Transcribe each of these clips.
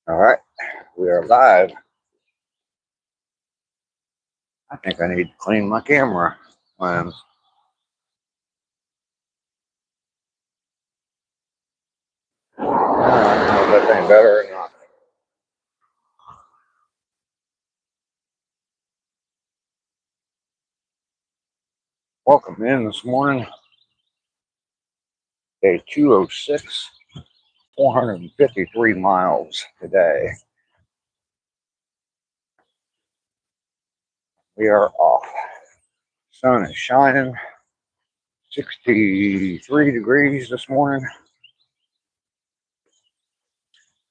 All right, we are live. I think I need to clean my camera lens. I don't know if that's any better or not. Welcome in this morning, day 206, 453 miles today. We are off. Sun is shining, 63 degrees this morning.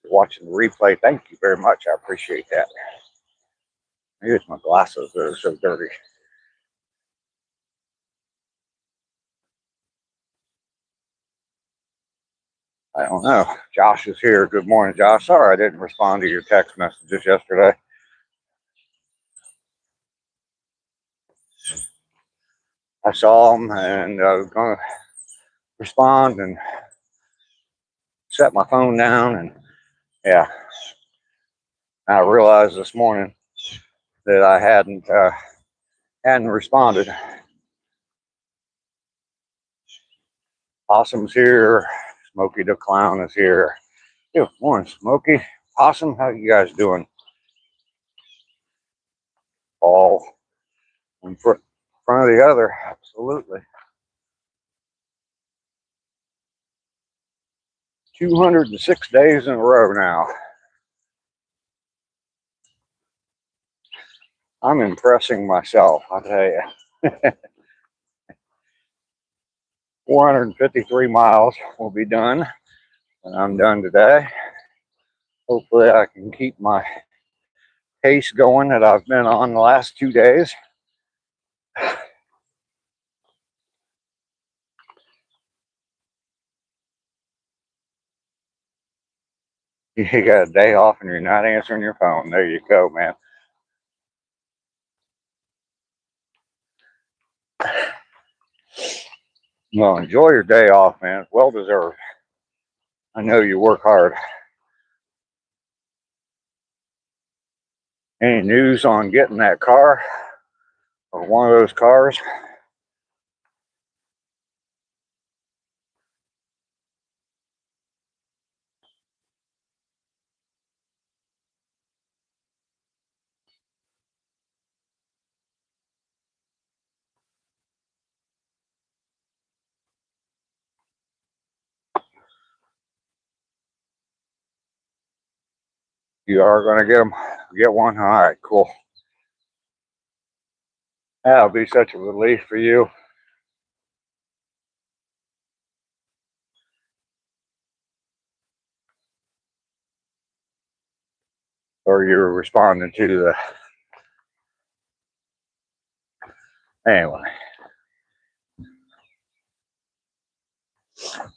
Watching the replay, thank you very much. I appreciate that. Maybe it's my glasses that are so dirty. I don't know. Josh is here. Good morning, Josh. Sorry I didn't respond to your text messages yesterday. I saw them and I was going to respond and set my phone down. And yeah, I realized this morning that I hadn't responded. Possum's here. Smokey the Clown is here. Good morning, Smokey. Possum, how you guys doing? All in front of the other, absolutely. 206 days in a row now. I'm impressing myself, I tell you. 453 miles will be done when I'm done today. Hopefully I can keep my pace going that I've been on the last 2 days. You got a day off and you're not answering your phone. There you go, man. Well, enjoy your day off, man. It's well deserved. I know you work hard. Any news on getting that car or one of those cars? You are going to get one? All right, cool. That'll be such a relief for you. Or you're responding to the... Anyway.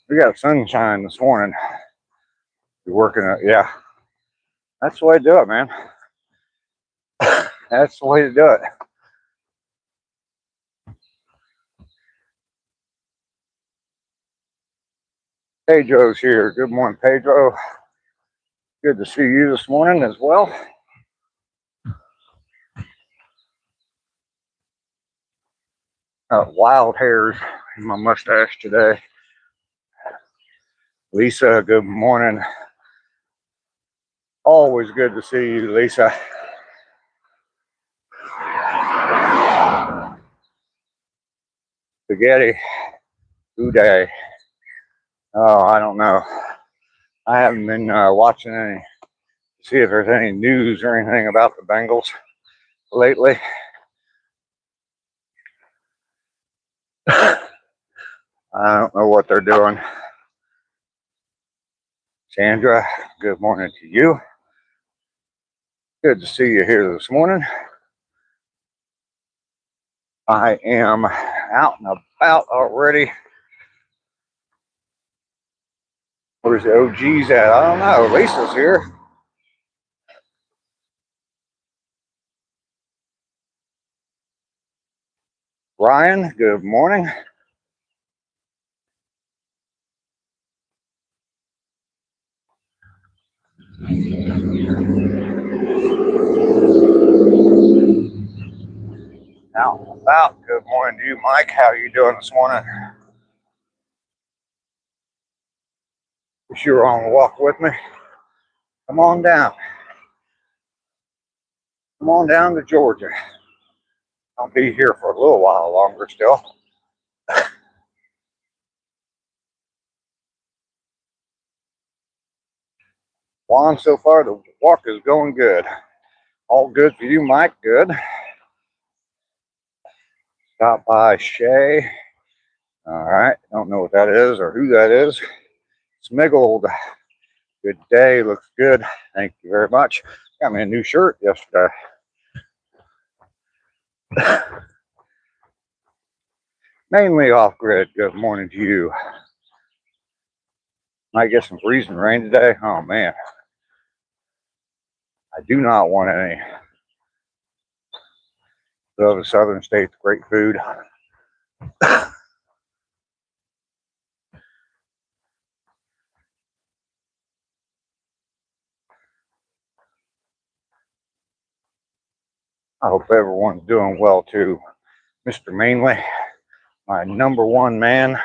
We got sunshine this morning. You're working it, yeah. That's the way to do it, man. That's the way to do it. Pedro's here. Good morning, Pedro. Good to see you this morning as well. Wild hairs in my mustache today. Lisa, good morning. Always good to see you, Lisa. Spaghetti, Uday. Oh, I don't know. I haven't been watching any, see if there's any news or anything about the Bengals lately. I don't know what they're doing. Sandra, good morning to you. Good to see you here this morning. I am out and about already. Where's the OGs at? I don't know. Lisa's here. Ryan, good morning. Out and about. Good morning to you, Mike. How are you doing this morning? Wish you were on a walk with me. Come on down. Come on down to Georgia. I'll be here for a little while longer still. Juan, so far the walk is going good. All good for you, Mike. Good. Stop by Shay. All right. Don't know what that is or who that is. Smiggled. Good day. Looks good. Thank you very much. Got me a new shirt yesterday. Mainly off grid. Good morning to you. Might get some freezing rain today. Oh man. I do not want any. So the southern states, great food. I hope everyone's doing well too. Mr. Mainley, my number one man.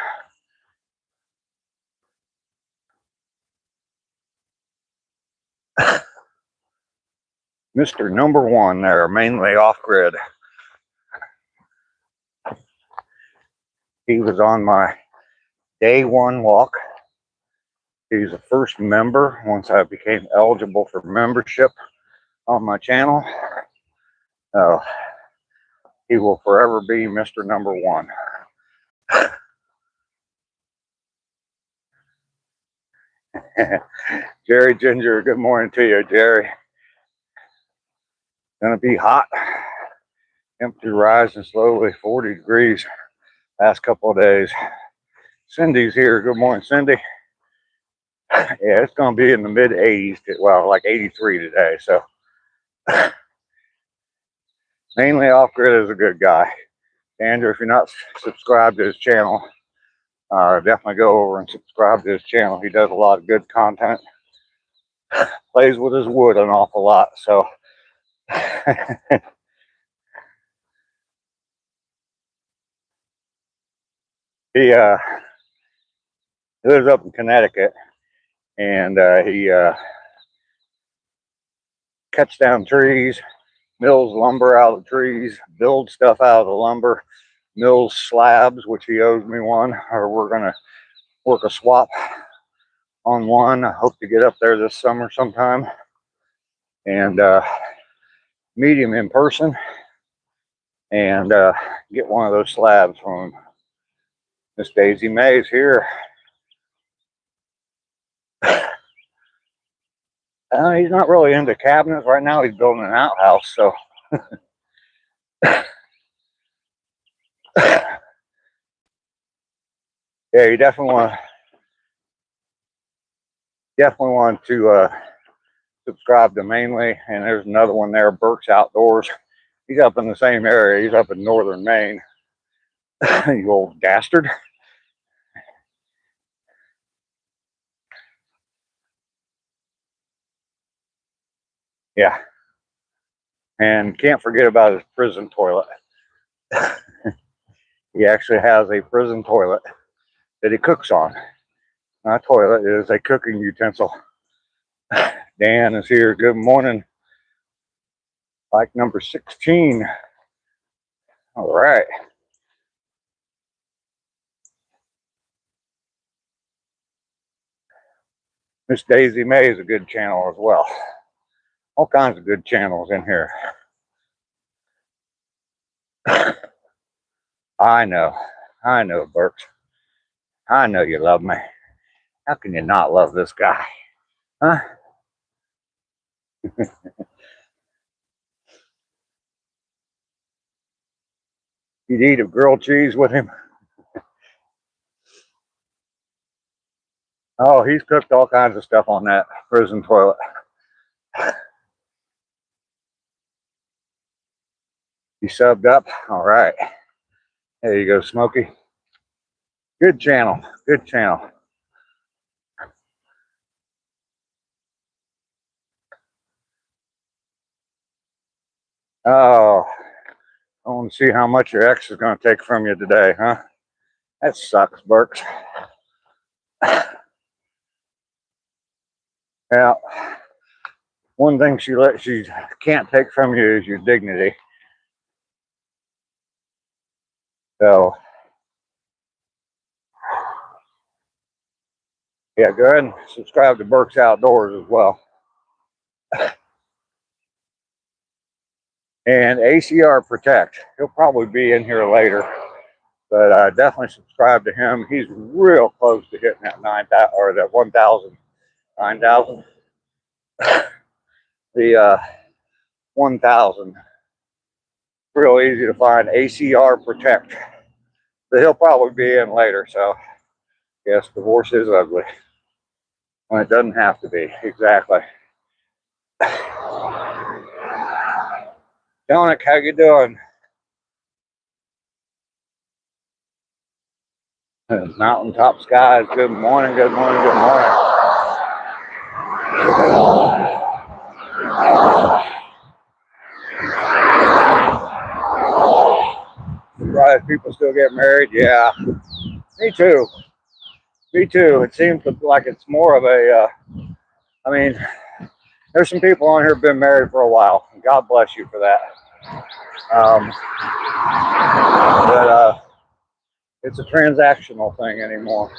Mr. Number One there, mainly off grid. He was on my day one walk. He's the first member once I became eligible for membership on my channel. He will forever be Mr. Number One. Jerry Ginger, good morning to you, Jerry. Gonna be hot. Temperature rising slowly, 40 degrees last couple of days. Cindy's here. Good morning, Cindy. Yeah, it's gonna be in the mid 80s. Well, like 83 today. So mainly off grid is a good guy. Andrew, if you're not subscribed to his channel, definitely go over and subscribe to his channel. He does a lot of good content. Plays with his wood an awful lot. So he lives up in Connecticut, and he cuts down trees, mills lumber out of the trees, builds stuff out of the lumber, mills slabs, which he owes me one, or we're gonna work a swap on one. I hope to get up there this summer sometime and meet him in person and get one of those slabs from him. Miss Daisy May's here. He's not really into cabinets right now. He's building an outhouse, so yeah, you definitely want to subscribe to Mainly. And there's another one there, Burke's Outdoors. He's up in the same area. He's up in northern Maine. You old dastard. Yeah. And can't forget about his prison toilet. He actually has a prison toilet that he cooks on. My toilet is a cooking utensil. Dan is here. Good morning. Like number 16. All right. Miss Daisy May is a good channel as well. All kinds of good channels in here. I know, Burks. I know you love me. How can you not love this guy? Huh? You'd eat a grilled cheese with him? Oh, he's cooked all kinds of stuff on that prison toilet. You subbed up? All right. There you go, Smokey. Good channel. Good channel. Oh Want to see how much your ex is going to take from you today, huh? That sucks, Burks. Yeah. One thing she can't take from you is your dignity. So, yeah, go ahead and subscribe to Burks Outdoors as well. And ACR Protect. He'll probably be in here later, but definitely subscribe to him. He's real close to hitting that 9,000 or that 1,000, 9,000. The 1,000. Real easy to find. ACR Protect. But he'll probably be in later. So, yes, divorce is ugly. When it doesn't have to be. Exactly. Dominic, how you doing? Mountaintop skies. Good morning. Good morning. Good morning. Surprised people still get married. Yeah, me too. Me too. It seems like it's more of a. I mean, there's some people on here who've been married for a while. God bless you for that. But it's a transactional thing anymore.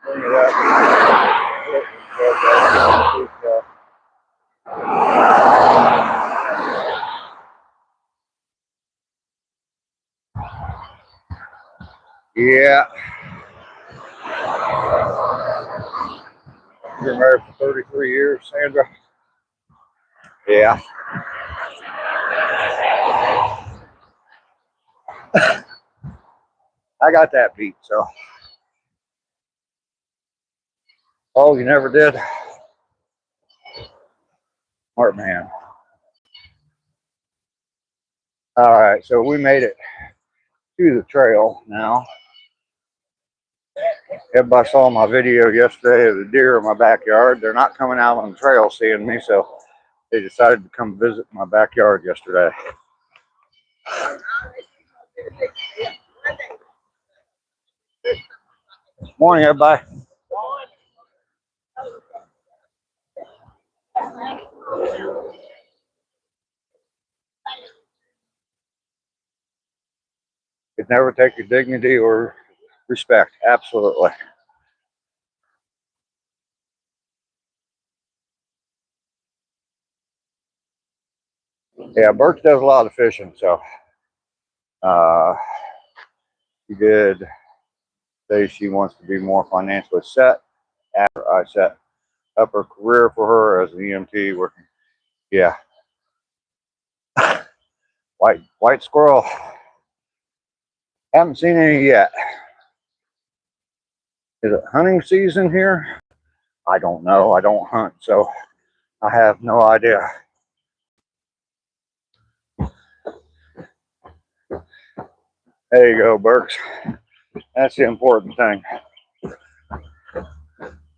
Bring it up. Yeah. You've been married for 33 years, Sandra? Yeah. I got that beat, so. Oh, you never did? Smart man. All right, so we made it to the trail now. Everybody saw my video yesterday of the deer in my backyard. They're not coming out on the trail seeing me, so they decided to come visit my backyard yesterday. Morning, everybody. It never take your dignity or respect. Absolutely. Yeah, Burke does a lot of fishing, so she did say she wants to be more financially set after I set up her career for her as an EMT working. Yeah. White squirrel. Haven't seen any yet. Is it hunting season here? I don't know. I don't hunt, so I have no idea. There you go, Burks. That's the important thing.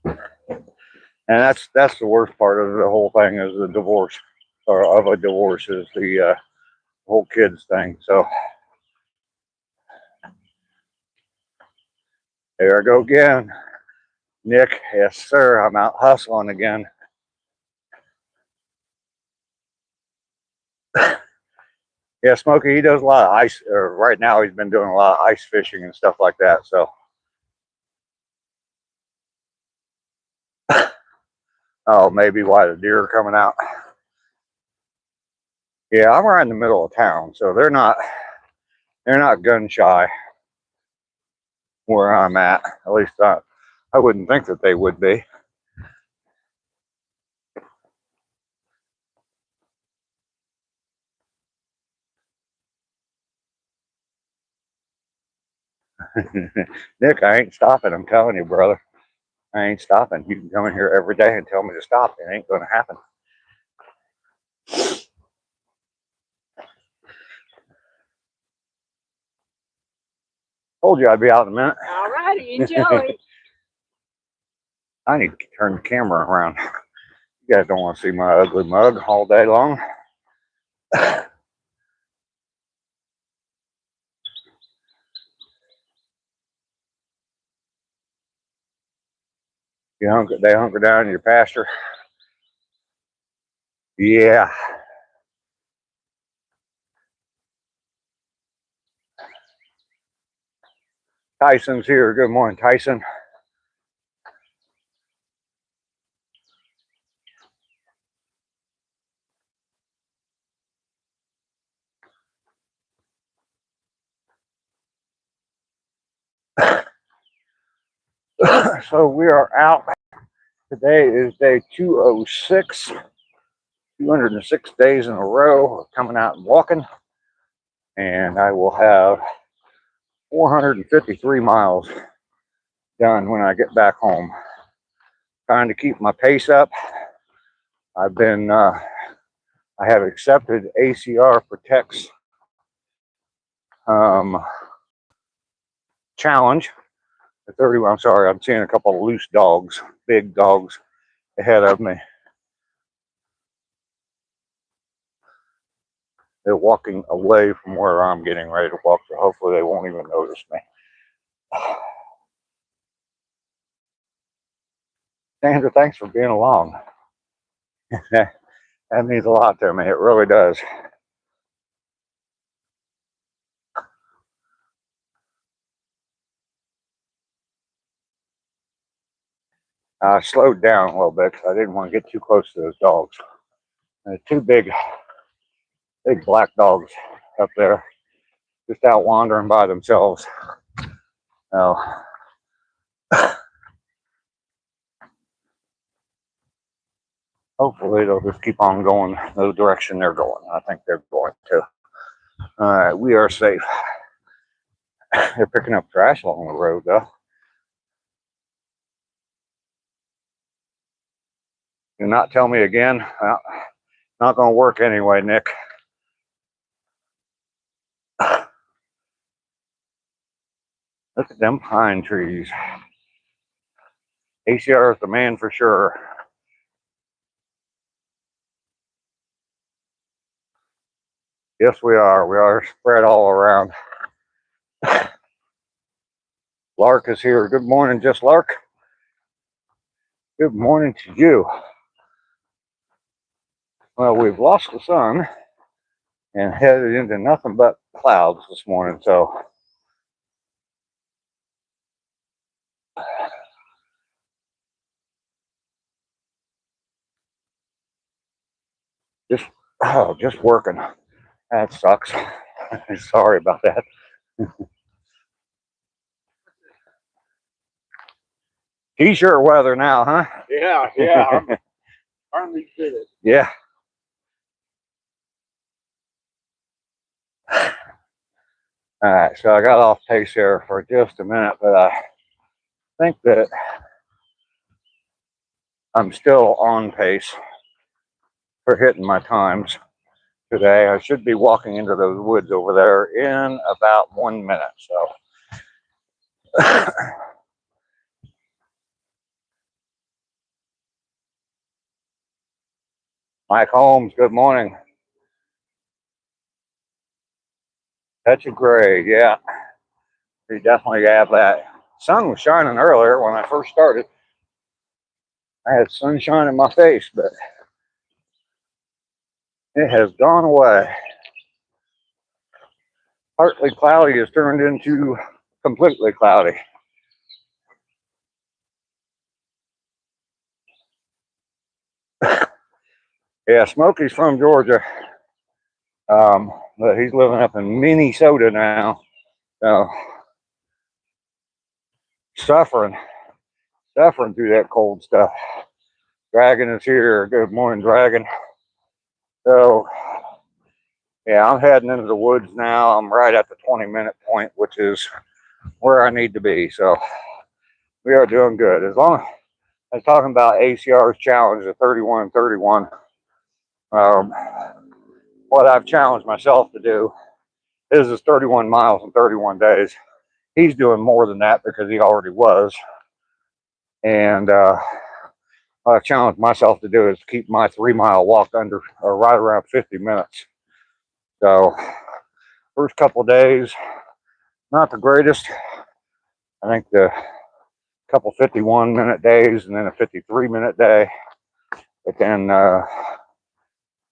And that's the worst part of the whole thing is the divorce, or of a divorce is the whole kids thing. So there I go again. Nick, yes sir, I'm out hustling again. Yeah, Smokey, he does a lot of ice, or right now he's been doing a lot of ice fishing and stuff like that, so. Oh, maybe why the deer are coming out. Yeah, I'm right in the middle of town, so they're not gun shy where I'm at. At least I wouldn't think that they would be. Nick, I ain't stopping. I'm telling you, brother. I ain't stopping. You can come in here every day and tell me to stop. It ain't going to happen. Told you I'd be out in a minute. All righty, enjoy. I need to turn the camera around. You guys don't want to see my ugly mug all day long. They hunker down in your pasture. Yeah. Tyson's here. Good morning, Tyson. So we are out. Today is day 206. 206 days in a row of coming out and walking. And I will have 453 miles done when I get back home. Trying to keep my pace up. I have accepted ACR Protect's challenge. The 30, I'm sorry, I'm seeing a couple of loose dogs, big dogs ahead of me. They're walking away from where I'm getting ready to walk, so hopefully they won't even notice me. Sandra, thanks for being along. That means a lot to me. It really does. I slowed down a little bit because I didn't want to get too close to those dogs. Two big black dogs up there, just out wandering by themselves. Now, hopefully they'll just keep on going the direction they're going. I think they're going to. All right, we are safe. They're picking up trash along the road, though. Do not tell me again. Not going to work anyway, Nick. Look at them pine trees. ACR is the man for sure. Yes, we are. We are spread all around. Lark is here. Good morning, Just Lark. Good morning to you. Well, we've lost the sun and headed into nothing but clouds this morning, so just working. That sucks. Sorry about that. T-shirt weather now, huh? Yeah. I'm finally fitted. Yeah. All right, so I got off pace here for just a minute, but I think that I'm still on pace for hitting my times today. I should be walking into those woods over there in about 1 minute. So Mike Holmes, good morning. Touch of gray, yeah. We definitely have that. Sun was shining earlier when I first started. I had sunshine in my face, but it has gone away. Partly cloudy has turned into completely cloudy. Yeah, Smokey's from Georgia, but he's living up in Minnesota now. So suffering through that cold stuff. Dragon is here. Good morning, Dragon. So, yeah, I'm heading into the woods now. I'm right at the 20-minute point, which is where I need to be. So, we are doing good. As long as I'm talking about ACR's challenge of 31 and 31, what I've challenged myself to do is 31 miles in 31 days. he's doing more than that because he already was. And what I challenged myself to do is keep my 3-mile walk under or right around 50 minutes. So first couple of days, not the greatest. I think the couple 51-minute days and then a 53-minute day. But then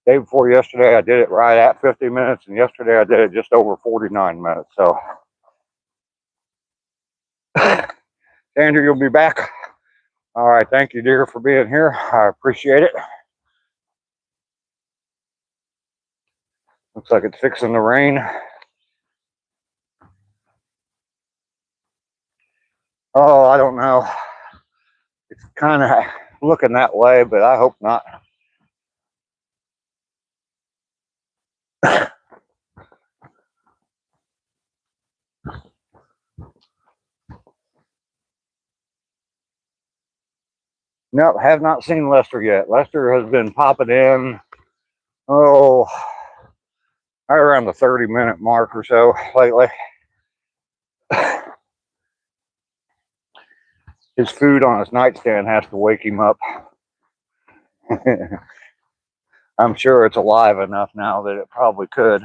day before yesterday, I did it right at 50 minutes, and yesterday I did it just over 49 minutes. So, Andrew, you'll be back. All right, thank you, dear, for being here. I appreciate it. Looks like it's fixing to rain. Oh, I don't know. It's kind of looking that way, but I hope not. Nope, have not seen Lester yet. Lester has been popping in, right around the 30-minute mark or so lately. His food on his nightstand has to wake him up. I'm sure it's alive enough now that it probably could.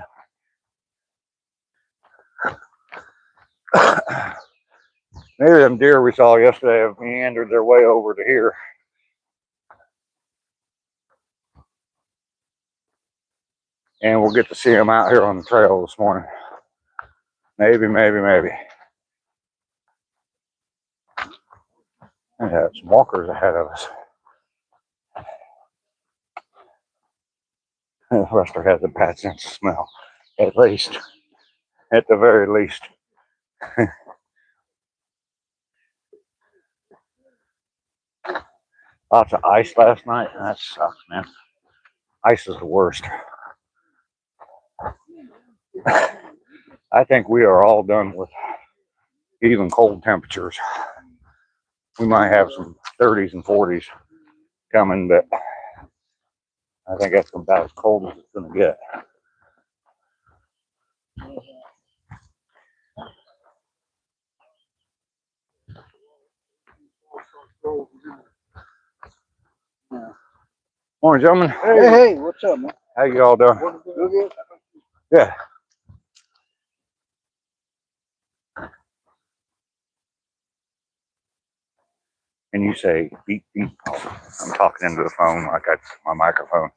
Maybe them deer we saw yesterday have meandered their way over to here. And we'll get to see them out here on the trail this morning. Maybe. We have some walkers ahead of us. Lester has a bad sense of smell, at least. At the very least. Lots of ice last night. That sucks, man. Ice is the worst. I think we are all done with even cold temperatures. We might have some 30s and 40s coming, but I think that's about as cold as it's going to get. Morning, gentlemen. Hey, what's up, man? How you all doing? Good. Yeah. And you say beep beep. I'm talking into the phone like that's my microphone.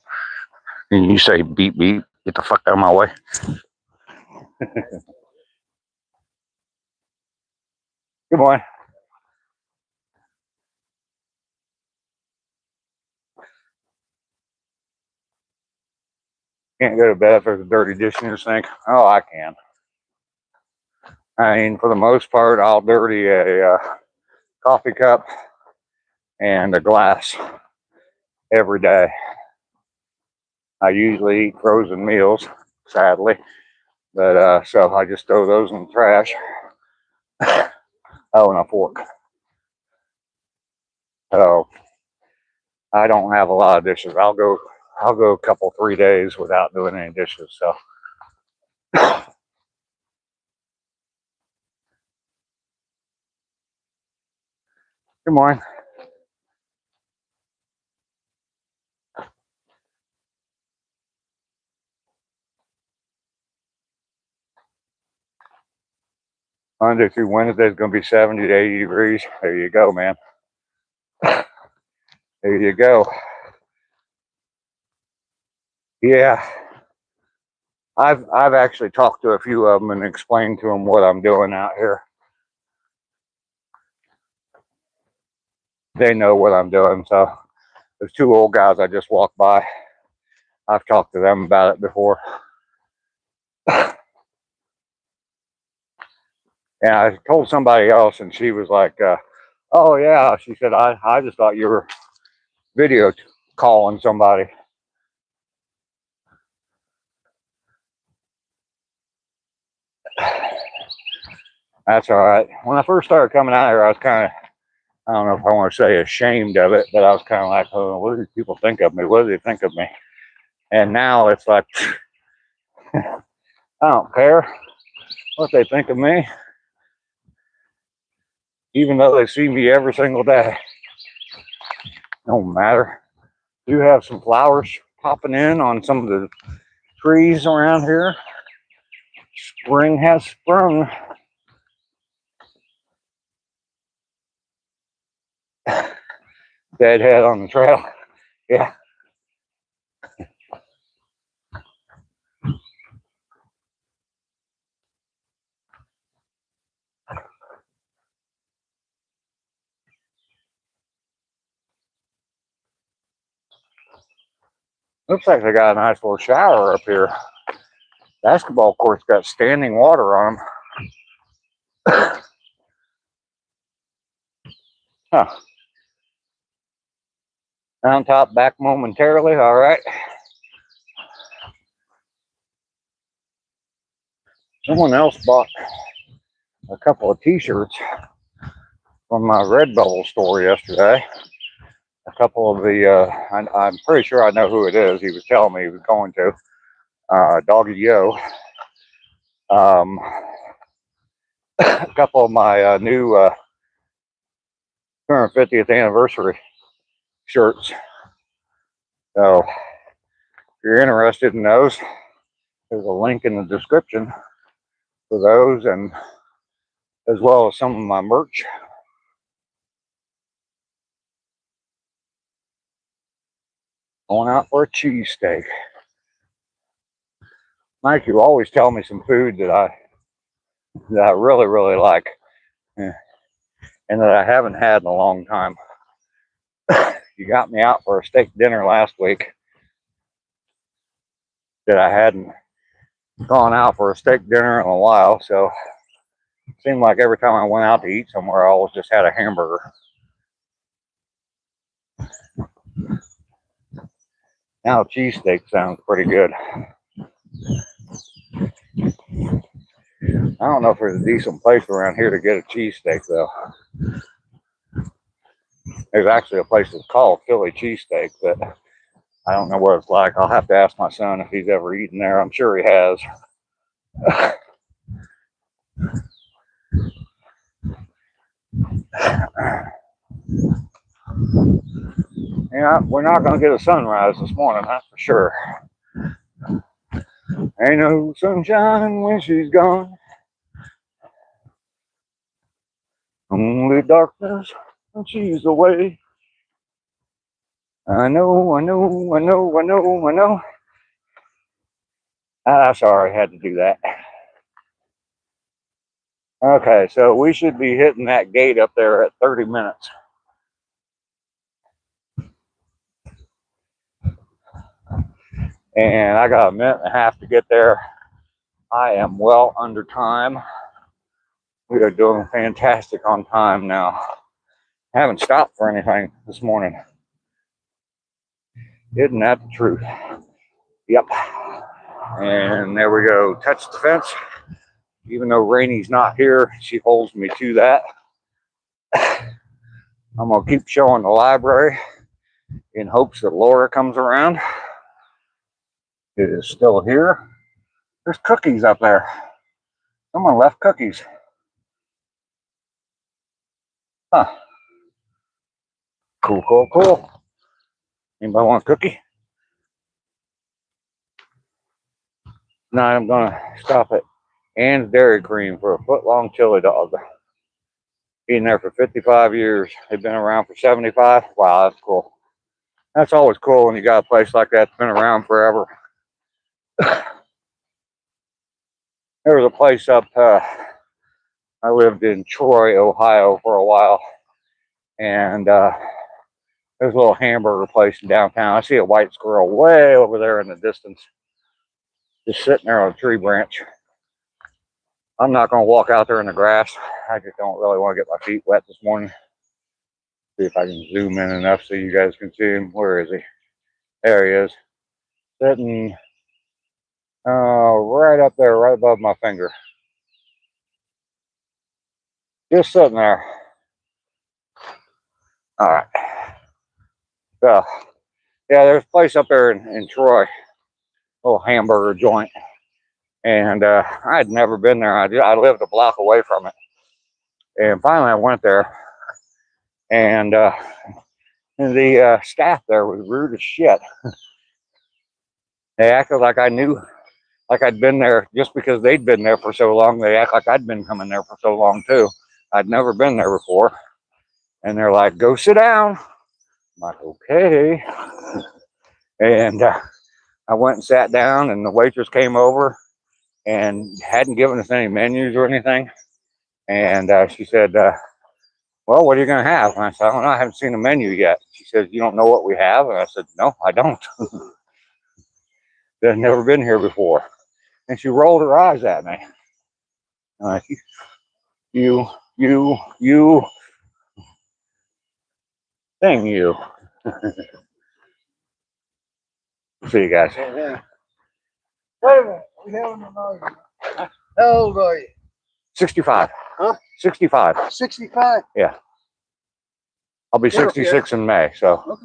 And you say beep beep. Get the fuck out of my way. Good morning. Can't go to bed if there's a dirty dish in your sink. Oh, I can. I mean, for the most part, I'll dirty a coffee cup and a glass every day. I usually eat frozen meals, sadly, but so I just throw those in the trash. Oh, and a fork. So I don't have a lot of dishes. I'll go a couple 3 days without doing any dishes. So good morning. Monday through Wednesday is going to be 70 to 80 degrees. There you go, man. There you go. Yeah, I've actually talked to a few of them and explained to them what I'm doing out here. They know what I'm doing. So there's 2 old guys I just walked by. I've talked to them about it before. And I told somebody else, and she was like, "Oh yeah," she said, "I just thought you were video calling somebody." That's all right. When I first started coming out here, I was kind of, I don't know if I want to say ashamed of it, but I was kind of like, "Oh, what do people think of me? What do they think of me?" And now it's like, I don't care what they think of me. even though they see me every single day. No matter. Do have some flowers popping in on some of the trees around here. Spring has sprung. Deadhead on the trail. Yeah. Looks like they got a nice little shower up here. Basketball court's got standing water on them. Huh. Mountaintop back momentarily. All right. Someone else bought a couple of t-shirts from my Redbubble store yesterday. A couple of the, I'm pretty sure I know who it is. He was telling me he was going to. Doggy Yo. A couple of my new 250th anniversary shirts. So if you're interested in those, there's a link in the description for those, and as well as some of my merch. Going out for a cheesesteak. Mike, you always tell me some food that I really, really like, and that I haven't had in a long time. You got me out for a steak dinner last week that I hadn't gone out for a steak dinner in a while, so it seemed like every time I went out to eat somewhere, I always just had a hamburger. Now cheesesteak sounds pretty good. I don't know if there's a decent place around here to get a cheesesteak though. There's actually a place that's called Philly Cheesesteak, but I don't know what it's like. I'll have to ask my son if he's ever eaten there. I'm sure he has. Yeah, we're not going to get a sunrise this morning, that's for sure. Ain't no sunshine when she's gone. Only darkness when she's away. I know. Sorry, I had to do that. Okay, so we should be hitting that gate up there at 30 minutes. And I got a minute and a half to get there. I am well under time. We are doing fantastic on time now. I haven't stopped for anything this morning. Isn't that the truth? Yep. And there we go. Touch the fence. Even though Rainy's not here, she holds me to that. I'm going to keep showing the library in hopes that Laura comes around. It is still here. There's cookies up there. Someone left cookies. Huh. Cool. Anybody want a cookie? Now I'm going to stop at Ann's Dairy Cream for a foot-long chili dog. Been there for 55 years. They've been around for 75. Wow, that's cool. That's always cool when you got a place like that that's been around forever. There was a place up, I lived in Troy, Ohio for a while, and there's a little hamburger place in downtown. I see a white squirrel way over there in the distance, just sitting there on a tree branch. I'm not going to walk out there in the grass. I just don't really want to get my feet wet this morning. See if I can zoom in enough so you guys can see him. Where is he? There he is. Sitting right up there, right above my finger. Just sitting there. All right. So, yeah, there's a place up there in Troy, a little hamburger joint. And I'd never been there. I lived a block away from it. And finally I went there, and the staff there was rude as shit. They acted like I knew, like I'd been there just because they'd been there for so long. They act like I'd been coming there for so long too. I'd never been there before. And they're like, go sit down. I'm like, okay. And I went and sat down, and the waitress came over and hadn't given us any menus or anything. And she said, well, what are you going to have? And I said, I don't know, I haven't seen a menu yet. She said, you don't know what we have? And I said, no, I don't. They've never been here before. And she rolled her eyes at me. I'm like, you, thing, you. See you guys. Yeah. Wait a minute. We have an argument. How old are you? 65. Huh? 65. 65? Yeah. I'll be 66 in May, so. Okay.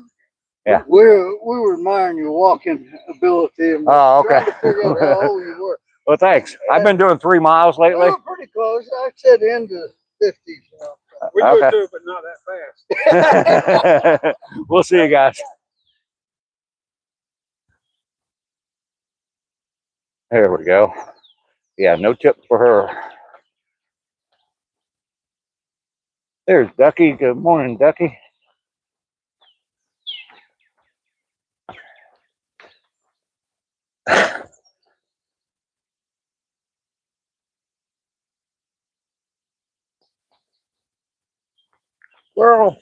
Yeah. We were admiring your walking ability and Oh, okay. trying to figure out how old you were. Well, thanks. I've been doing 3 miles We lately. were pretty close. I said into 50s. You know. We do it too, but not that fast. We'll see you guys. There we go. Yeah, no tip for her. There's Ducky. Good morning, Ducky. Squirrel.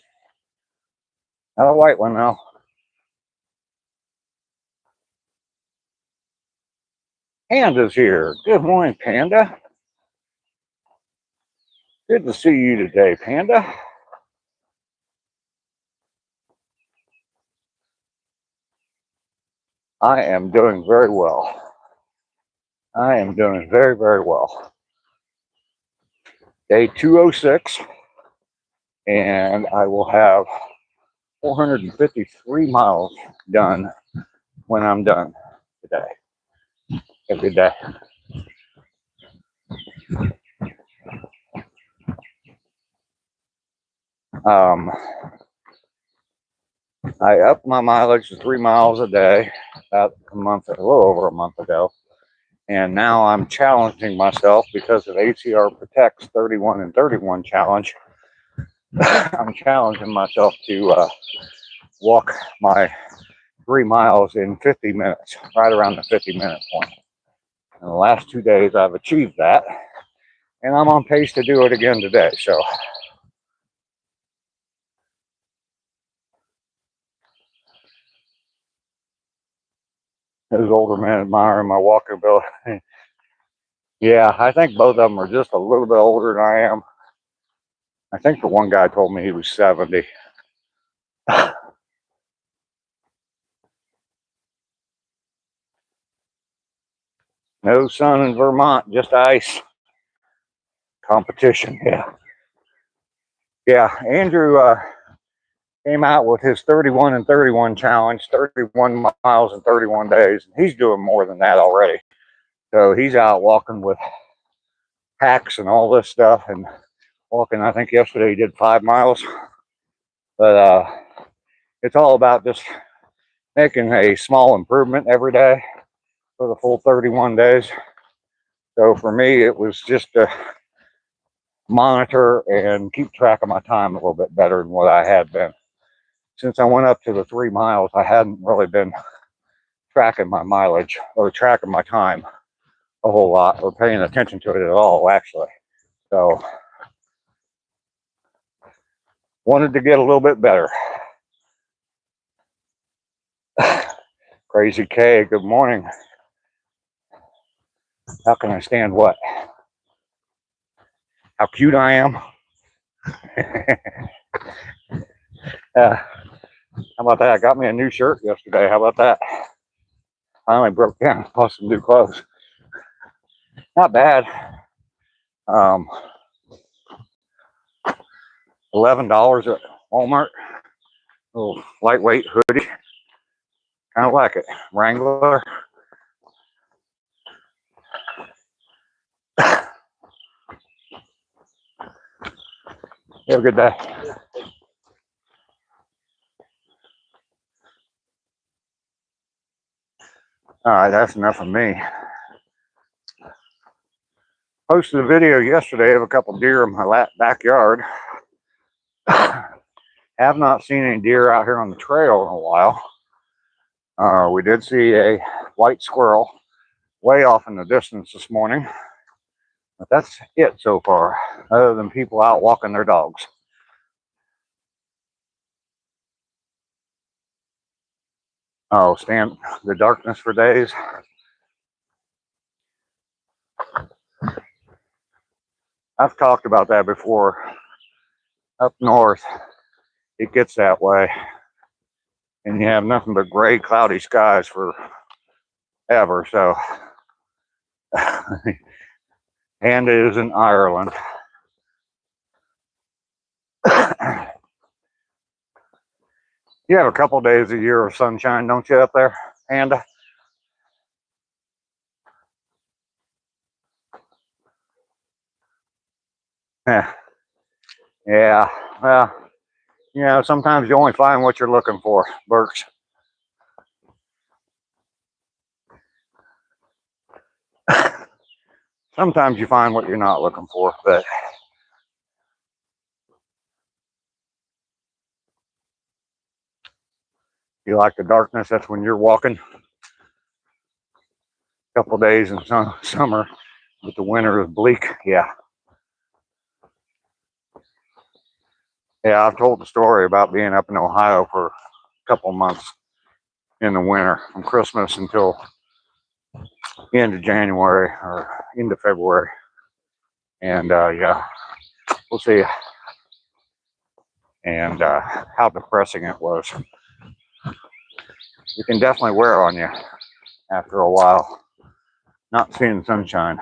Not a white one, though. Panda's here. Good morning, Panda. Good to see you today, Panda. I am doing very well. I am doing very, very well. Day 206, and I will have 453 miles done when I'm done today. Every day. I upped my mileage to 3 miles a day about a little over a month ago. And now I'm challenging myself because of ACR Protect's 31 and 31 challenge. I'm challenging myself to walk my 3 miles in 50 minutes, right around the 50-minute point. In the last 2 days, I've achieved that. And I'm on pace to do it again today. So those older men admiring my walking ability. Yeah, I think both of them are just a little bit older than I am. I think the one guy told me he was 70. No sun in Vermont, just ice. Competition, yeah. Yeah, Andrew came out with his 31 and 31 challenge, 31 miles in 31 days. He's doing more than that already. So he's out walking with packs and all this stuff and walking. I think yesterday he did 5 miles. But it's all about just making a small improvement every day for the full 31 days. So for me, it was just to monitor and keep track of my time a little bit better than what I had been. Since I went up to the 3 miles, I hadn't really been tracking my mileage or tracking my time a whole lot or paying attention to it at all, actually. So wanted to get a little bit better. Crazy K, good morning. How can I stand what? How cute I am. How about that? I got me a new shirt yesterday. How about that? Finally broke down, bought some new clothes. Not bad. $11 at Walmart. Little lightweight hoodie. Kind of like it. Wrangler. You have a good day. All right, that's enough of me. Posted a video yesterday of a couple deer in my backyard. Have not seen any deer out here on the trail in a while. We did see a white squirrel way off in the distance this morning, but that's it so far, other than people out walking their dogs. Oh, stand the darkness for days. I've talked about that before. Up north, it gets that way, and you have nothing but gray, cloudy skies forever. So, and it is in Ireland. You have a couple days a year of sunshine, don't you, up there, Panda? Yeah. Yeah. Well, you know, sometimes you only find what you're looking for, Burks. Sometimes you find what you're not looking for, but you like the darkness. That's when you're walking. A couple days in summer, but the winter is bleak. Yeah. Yeah, I've told the story about being up in Ohio for a couple months in the winter, from Christmas until into January or into February. And yeah, we'll see. And how depressing it was. You can definitely wear on you after a while, not seeing sunshine.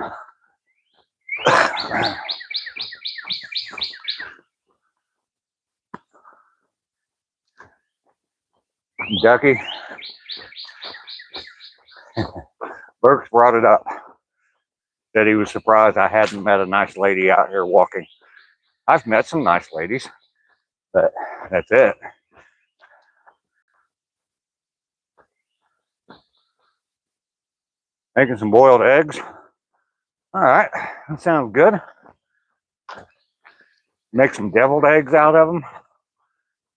Ducky, Burks brought it up. That he was surprised I hadn't met a nice lady out here walking. I've met some nice ladies, but that's it. Making some boiled eggs. All right, that sounds good. Make some deviled eggs out of them.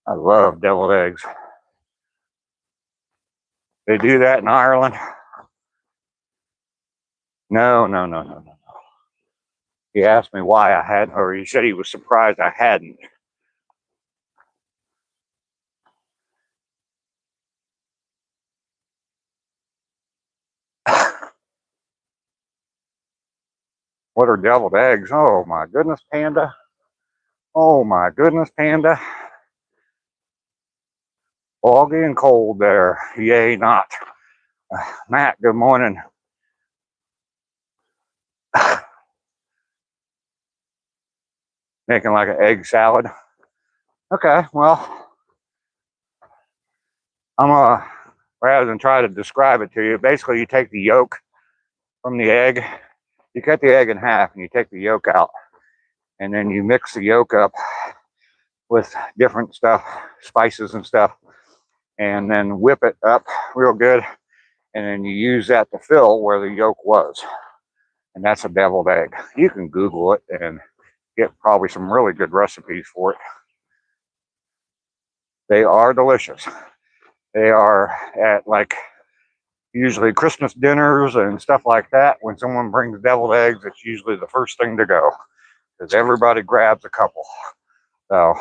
I love deviled eggs. They do that in Ireland. No. He asked me why I hadn't, or he said he was surprised I hadn't. What are deviled eggs? Oh my goodness, Panda. Oh my goodness, Panda. Foggy and cold there. Yay, not. Matt, good morning. Making like an egg salad. Okay, well, rather than try to describe it to you, basically you take the yolk from the egg, you cut the egg in half and you take the yolk out, and then you mix the yolk up with different stuff, spices and stuff, and then whip it up real good, and then you use that to fill where the yolk was. And that's a deviled egg. You can Google it and get probably some really good recipes for it. They are delicious. They are at like usually Christmas dinners and stuff like that. When someone brings deviled eggs, it's usually the first thing to go because everybody grabs a couple. So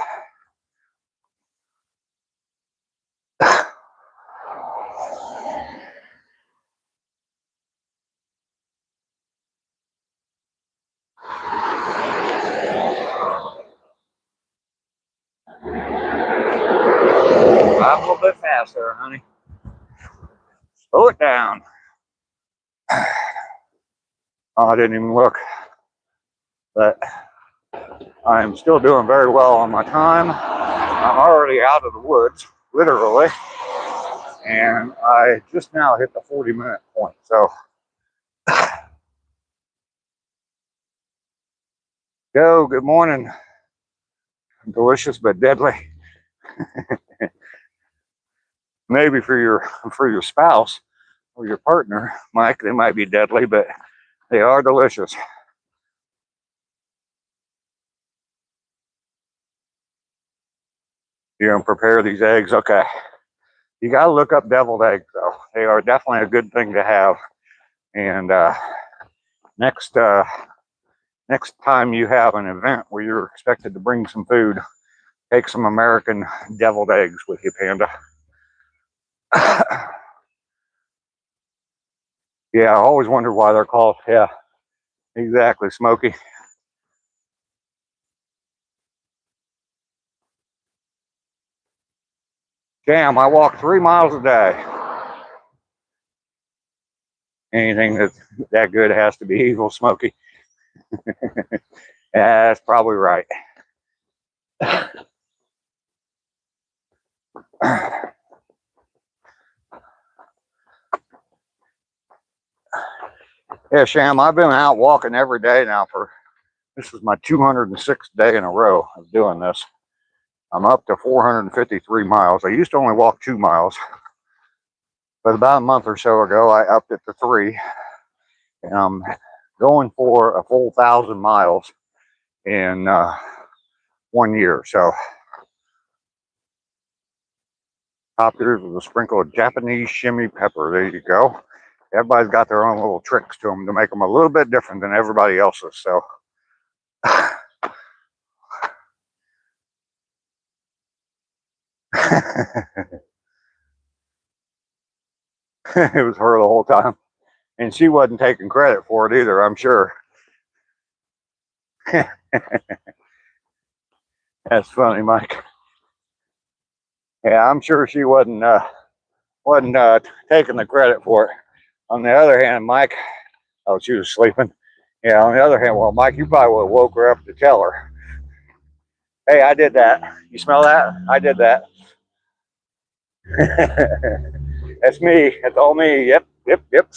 drive a little bit faster, honey. Slow it down. Oh, I didn't even look. But I am still doing very well on my time. I'm already out of the woods, literally. And I just now hit the 40-minute point. So go, good morning. delicious but deadly. Maybe for your spouse or your partner, Mike, they might be deadly, but they are delicious. You're gonna prepare these eggs, okay? You gotta look up deviled eggs, though. They are definitely a good thing to have. And next time you have an event where you're expected to bring some food, take some American deviled eggs with you, Panda. Yeah, I always wondered why they're called. Yeah, exactly, Smoky. Damn, I walk 3 miles a day. Anything that's that good has to be evil, Smoky. That's probably right. Yeah, Sham, I've been out walking every day now this is my 206th day in a row of doing this. I'm up to 453 miles. I used to only walk 2 miles, but about a month or so ago, I upped it to 3. And I'm going for a full 1,000 miles in 1 year. So, topped it with a sprinkle of Japanese shimmy pepper. There you go. Everybody's got their own little tricks to them to make them a little bit different than everybody else's. So, it was her the whole time. And she wasn't taking credit for it either, I'm sure. That's funny, Mike. Yeah, I'm sure she wasn't taking the credit for it. On the other hand, Mike, oh, she was sleeping. Yeah, on the other hand, well, Mike, you probably would have woke her up to tell her, hey, I did that. You smell that? I did that. That's me. That's all me. Yep, yep, yep.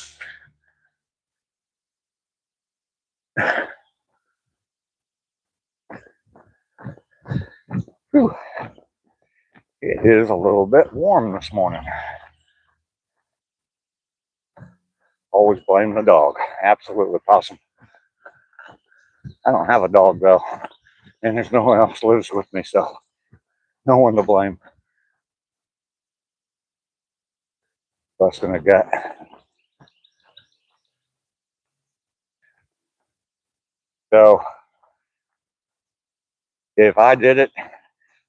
Whew. It is a little bit warm this morning. Always blame the dog. Absolutely, Possum. I don't have a dog, though. And there's no one else lives with me, so no one to blame. Busting a gut. So, if I did it,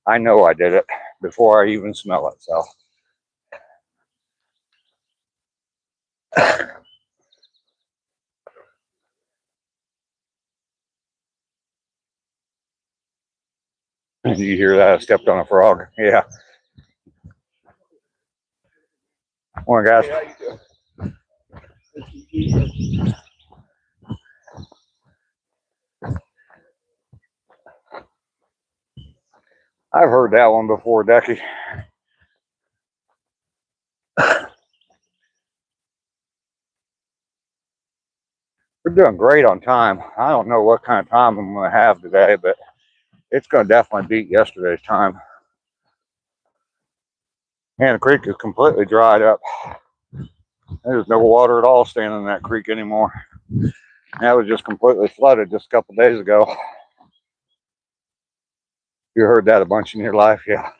I know I did it before I even smell it, so. You hear that? I stepped on a frog. Yeah. Morning, guys. I've heard that one before, Ducky. We're doing great on time. I don't know what kind of time I'm going to have today, but it's going to definitely beat yesterday's time. Hannah Creek is completely dried up. There's no water at all standing in that creek anymore. That was just completely flooded just a couple days ago. You heard that a bunch in your life, yeah.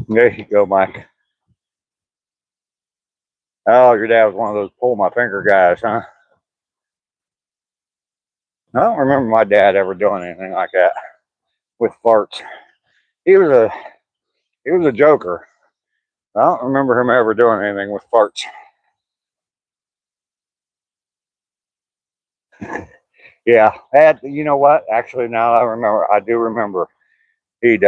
There you go, Mike. Oh, your dad was one of those pull my finger guys, huh? I don't remember my dad ever doing anything like that with farts. He was a joker. I don't remember him ever doing anything with farts. Yeah, you know what? Actually, now I do remember. He'd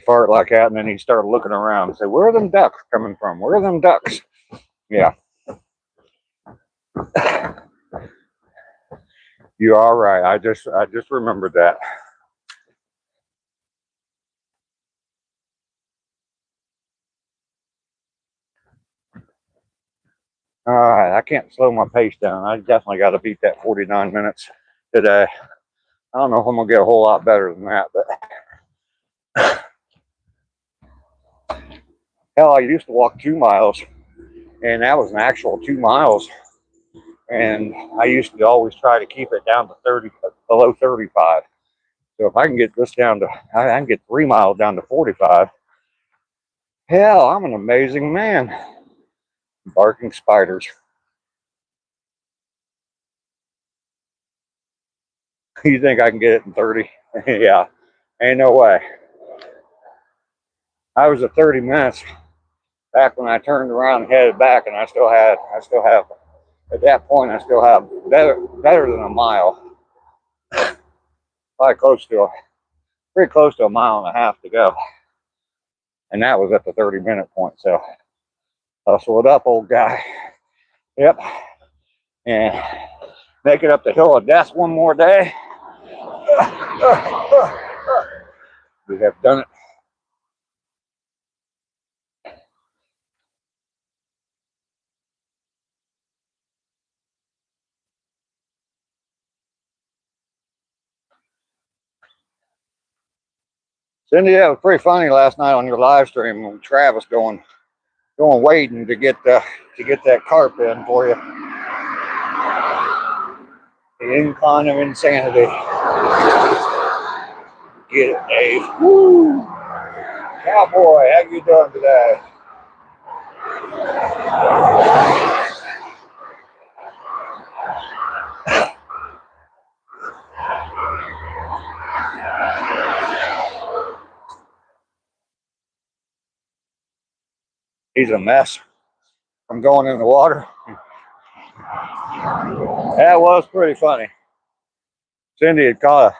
fart like that, and then he'd start looking around and say, "Where are them ducks coming from? Where are them ducks?" Yeah, you are right. I just remembered that. All right, I can't slow my pace down. I definitely got to beat that 49 minutes today. I don't know if I'm gonna get a whole lot better than that, but hell, I used to walk 2 miles, and that was an actual 2 miles. And I used to always try to keep it down to 30, below 35. So if I can get this down to, I can get 3 miles down to 45. Hell, I'm an amazing man. Barking spiders. You think I can get it in 30? Yeah, ain't no way. I was at 30 minutes back when I turned around and headed back, and I still have, at that point, I still have better than a mile. Probably pretty close to a mile and a half to go. And that was at the 30-minute point. So hustle it up, old guy. Yep. And make it up the hill of death one more day. We have done it. Cindy, that was pretty funny last night on your live stream with Travis going wading to get that carp in for you. The incline of insanity. Get it, Dave. Woo! Cowboy, how you doing today? He's a mess from going in the water. That was pretty funny. Cindy had caught a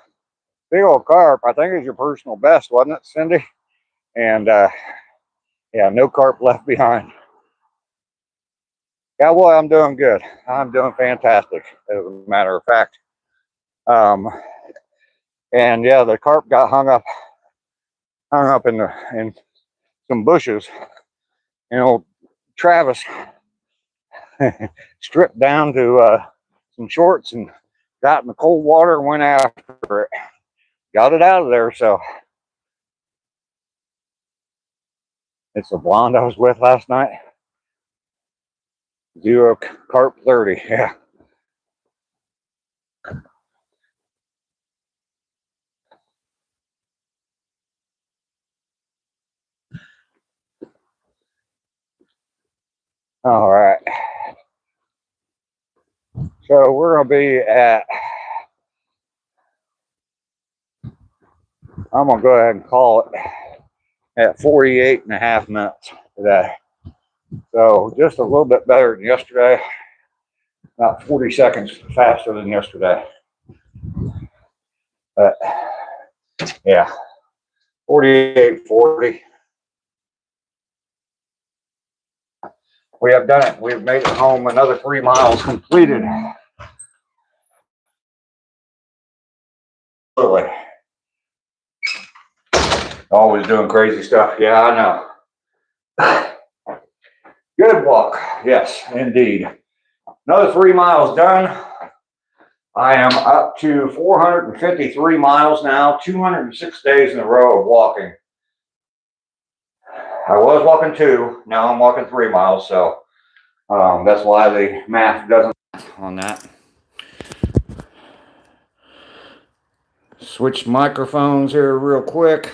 big old carp. I think it was your personal best, wasn't it, Cindy? And yeah, no carp left behind. Cowboy, I'm doing good. I'm doing fantastic, as a matter of fact. And yeah, the carp got hung up in some bushes. You know, Travis stripped down to some shorts and got in the cold water and went after it. Got it out of there. So it's the blonde I was with last night. 0 carp 30. Yeah. All right. So we're going to be at, I'm going to go ahead and call it at 48 and a half minutes today. So just a little bit better than yesterday. About 40 seconds faster than yesterday. But yeah, 48:40. We have done it. We've made it home. Another 3 miles completed. Absolutely. Always doing crazy stuff. Yeah, I know. Good walk. Yes, indeed. Another 3 miles done. I am up to 453 miles now, 206 days in a row of walking. I was walking 2, now I'm walking 3 miles, so that's why the math doesn't on that. Switch microphones here real quick.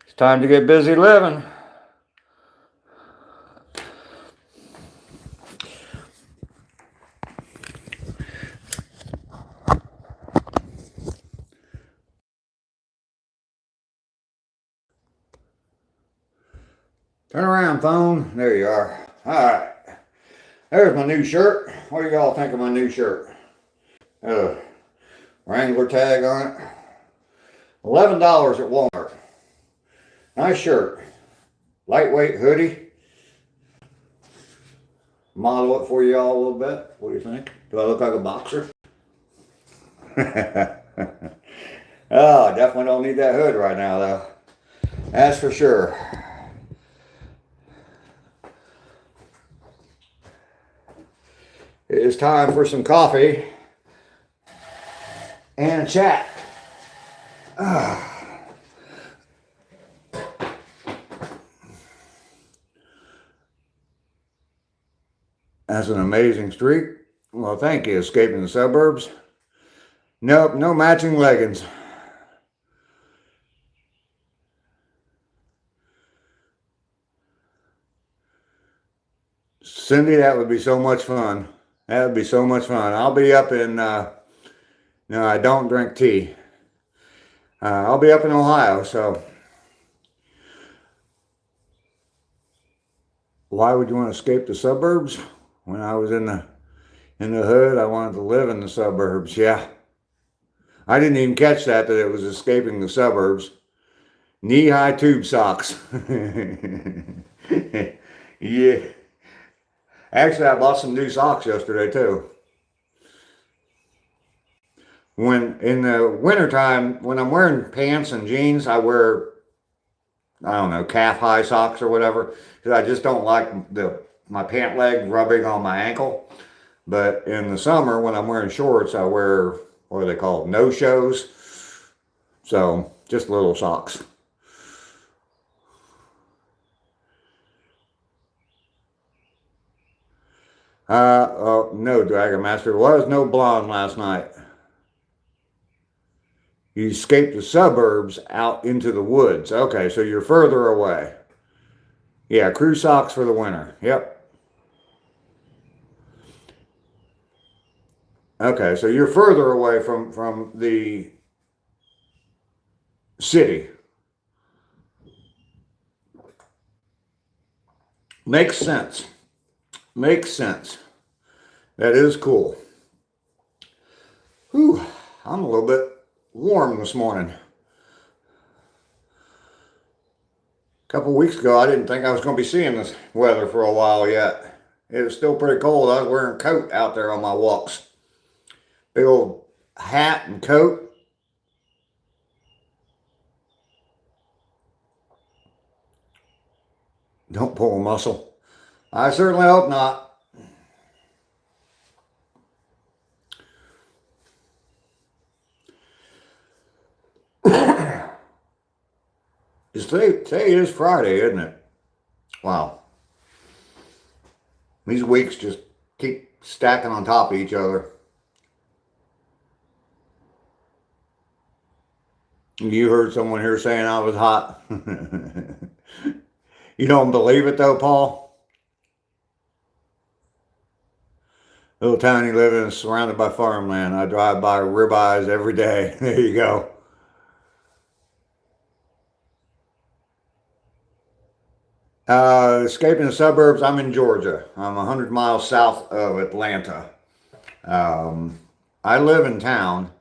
It's time to get busy living. Turn around, phone. There you are. All right. There's my new shirt. What do y'all think of my new shirt? Wrangler tag on it. $11 at Walmart. Nice shirt. Lightweight hoodie. Model it for y'all a little bit. What do you think? Do I look like a boxer? Oh, I definitely don't need that hood right now, though. That's for sure. It is time for some coffee and a chat. That's an amazing streak. Well, thank you. Escaping the suburbs. Nope, no matching leggings. Cindy, that would be so much fun. That would be so much fun. I'll be up in, no, I don't drink tea. I'll be up in Ohio, so. Why would you want to escape the suburbs? When I was in the hood, I wanted to live in the suburbs, yeah. I didn't even catch that it was escaping the suburbs. Knee-high tube socks. Yeah. Actually, I bought some new socks yesterday, too. When in the wintertime, when I'm wearing pants and jeans, I wear, I don't know, calf-high socks or whatever, because I just don't like my pant leg rubbing on my ankle. But in the summer, when I'm wearing shorts, I wear, what are they called, no-shows. So, just little socks. No, Dragon Master. There was no blonde last night. You escaped the suburbs out into the woods. Okay, so you're further away. Yeah, crew socks for the winter. Yep. Okay, so you're further away from the city. Makes sense. Makes sense. That is cool. Whew, I'm a little bit warm this morning. A couple weeks ago, I didn't think I was going to be seeing this weather for a while yet. It was still pretty cold. I was wearing a coat out there on my walks. Big old hat and coat. Don't pull a muscle. I certainly hope not. Today is Friday, isn't it? Wow. These weeks just keep stacking on top of each other. You heard someone here saying I was hot. You don't believe it though, Paul? Little tiny living surrounded by farmland. I drive by ribeyes every day. There you go. Escaping the suburbs, I'm in Georgia. I'm 100 miles south of Atlanta. I live in town,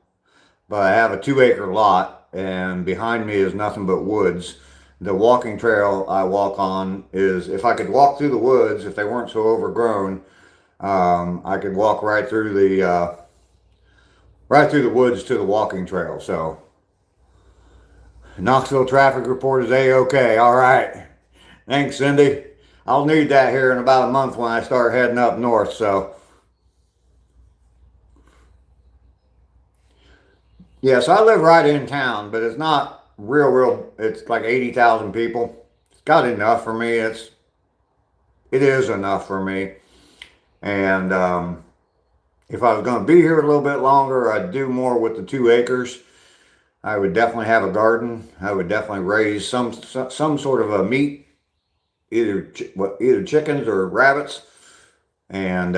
but I have a 2-acre lot, and behind me is nothing but woods. The walking trail I walk on is, if I could walk through the woods, if they weren't so overgrown, I could walk right through the woods to the walking trail. So, Knoxville traffic report is A-OK. All right. Thanks, Cindy. I'll need that here in about a month when I start heading up north, so. Yes, I live right in town, but it's not real, it's like 80,000 people. It's got enough for me. It is enough for me. And if I was going to be here a little bit longer, I'd do more with the 2 acres. I would definitely have a garden. I would definitely raise some sort of a meat, either chickens or rabbits, and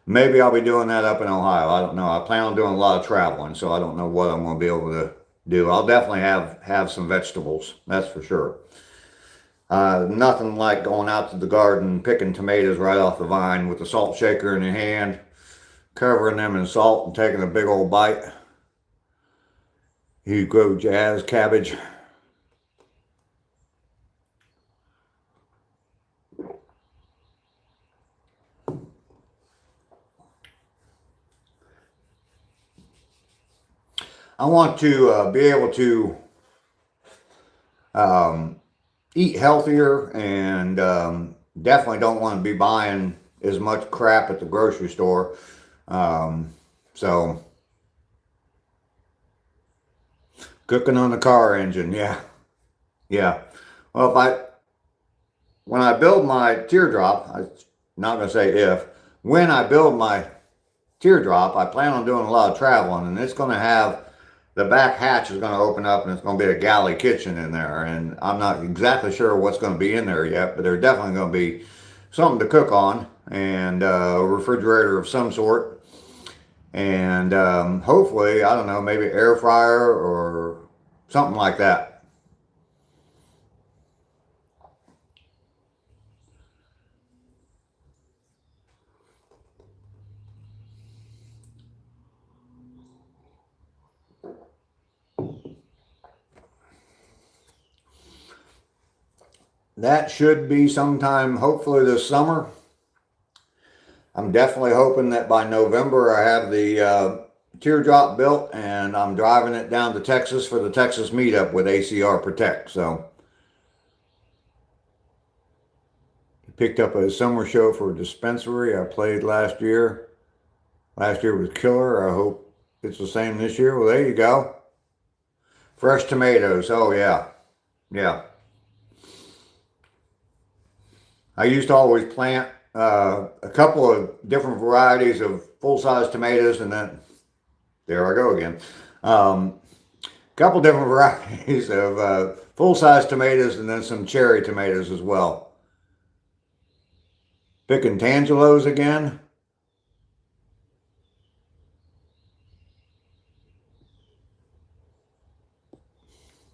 maybe I'll be doing that up in Ohio. I don't know. I plan on doing a lot of traveling, so I don't know what I'm going to be able to do. I'll definitely have some vegetables, that's for sure. Nothing like going out to the garden, picking tomatoes right off the vine with the salt shaker in your hand, covering them in salt and taking a big old bite. You grow jazz cabbage. I want to be able to eat healthier, and definitely don't want to be buying as much crap at the grocery store. So cooking on the car engine, yeah. Well, when I build my teardrop, I'm not going to say if, when I build my teardrop, I plan on doing a lot of traveling, and it's going to have, the back hatch is going to open up, and it's going to be a galley kitchen in there, and I'm not exactly sure what's going to be in there yet, but there's definitely going to be something to cook on, and a refrigerator of some sort, and hopefully, I don't know, maybe air fryer or something like that. That should be sometime, hopefully this summer. I'm definitely hoping that by November I have the teardrop built, and I'm driving it down to Texas for the Texas meetup with ACR Protect. So picked up a summer show for a dispensary I played last year. Last year was killer. I hope it's the same this year. Well, there you go. Fresh tomatoes. Oh yeah. I used to always plant a couple of different varieties of full-size tomatoes, and then there I go again. Couple different varieties of full-size tomatoes, and then some cherry tomatoes as well. Picking tangelos again.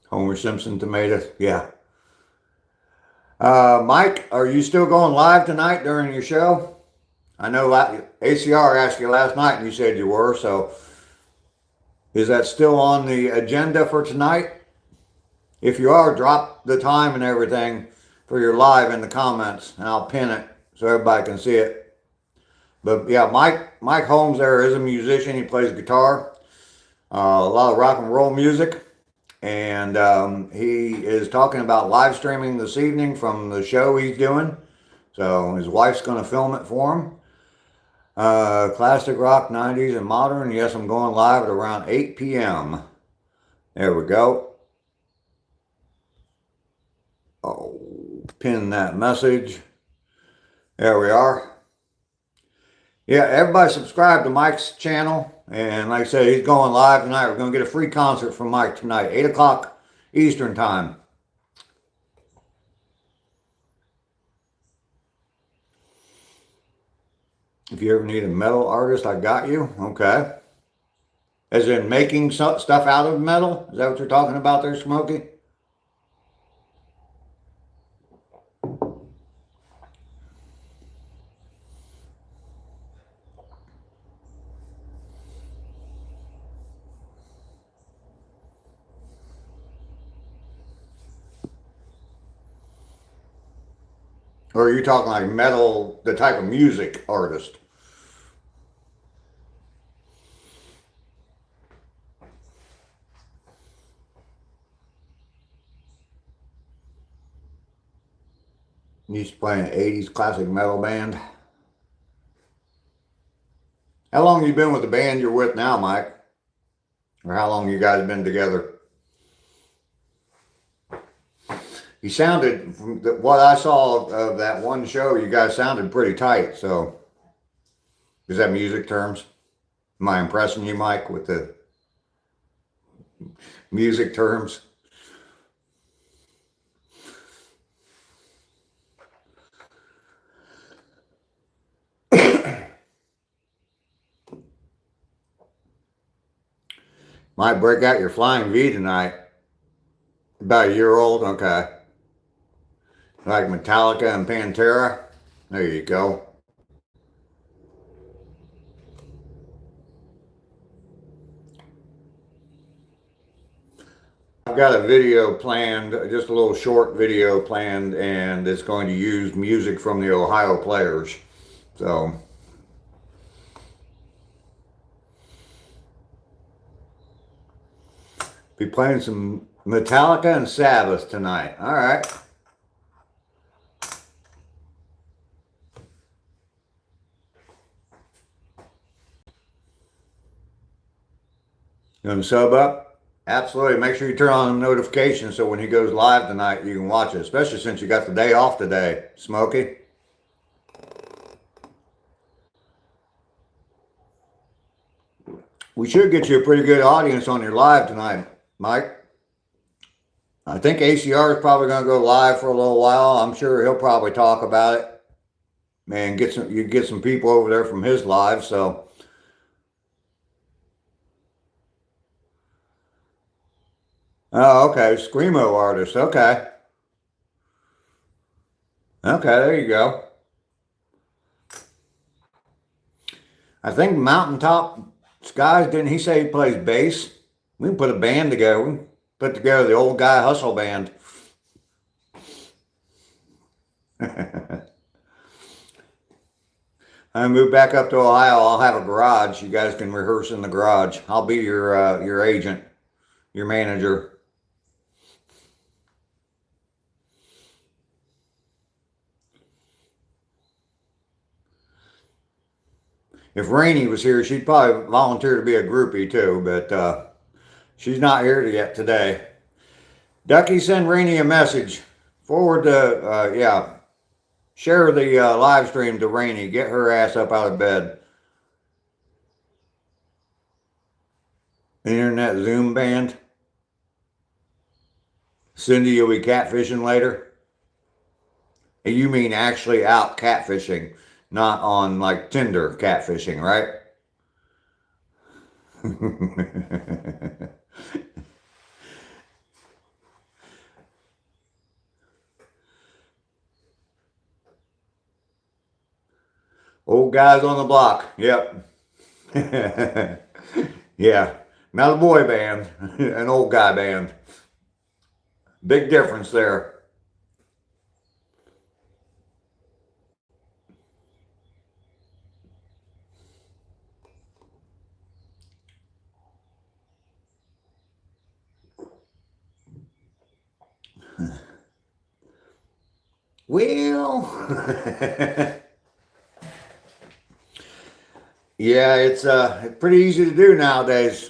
Homer Simpson tomatoes, yeah. Mike, are you still going live tonight during your show? I know ACR asked you last night and you said you were, so is that still on the agenda for tonight? If you are, drop the time and everything for your live in the comments, and I'll pin it so everybody can see it. But yeah, Mike Holmes there is a musician. He plays guitar, a lot of rock and roll music. And he is talking about live streaming this evening from the show he's doing. So his wife's going to film it for him. Classic rock, 90s, and modern. Yes, I'm going live at around 8 p.m. There we go. Oh, pin that message. There we are. Yeah, everybody subscribe to Mike's channel. And like I said, he's going live tonight. We're going to get a free concert from Mike tonight, 8 o'clock Eastern time. If you ever need a metal artist, I got you. Okay. As in making stuff out of metal? Is that what you're talking about there, Smokey? Or are you talking like metal, the type of music artist? You used to play in an 80s classic metal band. How long have you been with the band you're with now, Mike? Or how long you guys been together? You sounded, from what I saw of that one show, you guys sounded pretty tight. So, is that music terms? Am I impressing you, Mike, with the music terms? Might break out your Flying V tonight. About a year old? Okay. Like Metallica and Pantera? There you go. I've got a video planned, just a little short video planned, and it's going to use music from the Ohio Players. So, be playing some Metallica and Sabbath tonight. All right. You want to sub up? Absolutely. Make sure you turn on notifications so when he goes live tonight, you can watch it, especially since you got the day off today, Smokey. We should get you a pretty good audience on your live tonight, Mike. I think ACR is probably going to go live for a little while. I'm sure he'll probably talk about it. Man, you get some people over there from his live, so. Oh, okay. Screamo artist. Okay. Okay, there you go. I think Mountaintop Skies, didn't he say he plays bass? We can put a band together. We can put together the Old Guy Hustle Band. I move back up to Ohio. I'll have a garage. You guys can rehearse in the garage. I'll be your agent, your manager. If Rainey was here, she'd probably volunteer to be a groupie too, but she's not here yet today. Ducky, send Rainey a message. Forward to, yeah, share the live stream to Rainey. Get her ass up out of bed. Internet Zoom band. Cindy, you'll be catfishing later? You mean actually out catfishing, not on like Tinder catfishing, right? Old guys on the block. Yep. Yeah. Not a boy band, an old guy band. Big difference there. Well, yeah, it's pretty easy to do nowadays,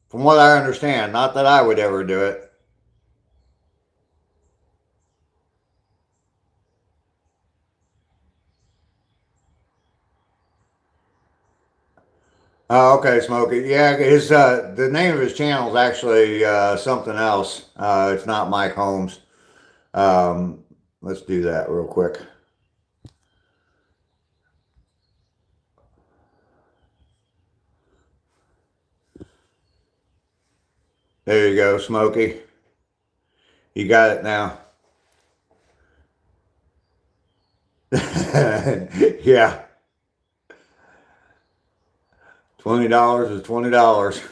from what I understand. Not that I would ever do it. Oh, okay, Smokey. Yeah, the name of his channel is actually something else. It's not Mike Holmes. Let's do that real quick. There you go, Smokey. You got it now. Yeah. $20 is $20.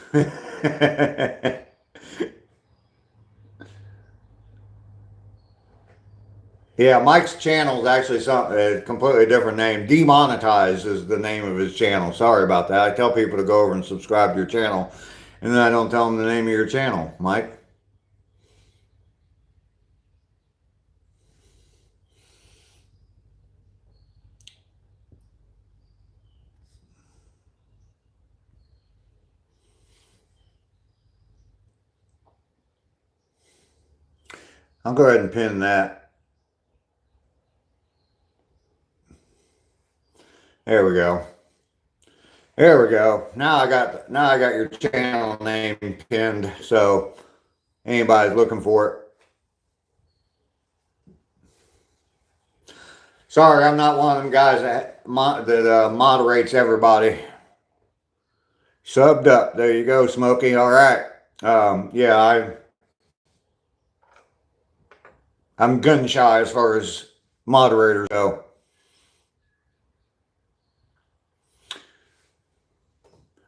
Yeah, Mike's channel is actually a completely different name. Demonetized is the name of his channel. Sorry about that. I tell people to go over and subscribe to your channel, and then I don't tell them the name of your channel, Mike. I'll go ahead and pin that. There we go. There we go. Now I got your channel name pinned, so anybody's looking for it. Sorry, I'm not one of them guys that moderates everybody. Subbed up. There you go, Smokey. All right. Yeah, I'm gun shy as far as moderators go.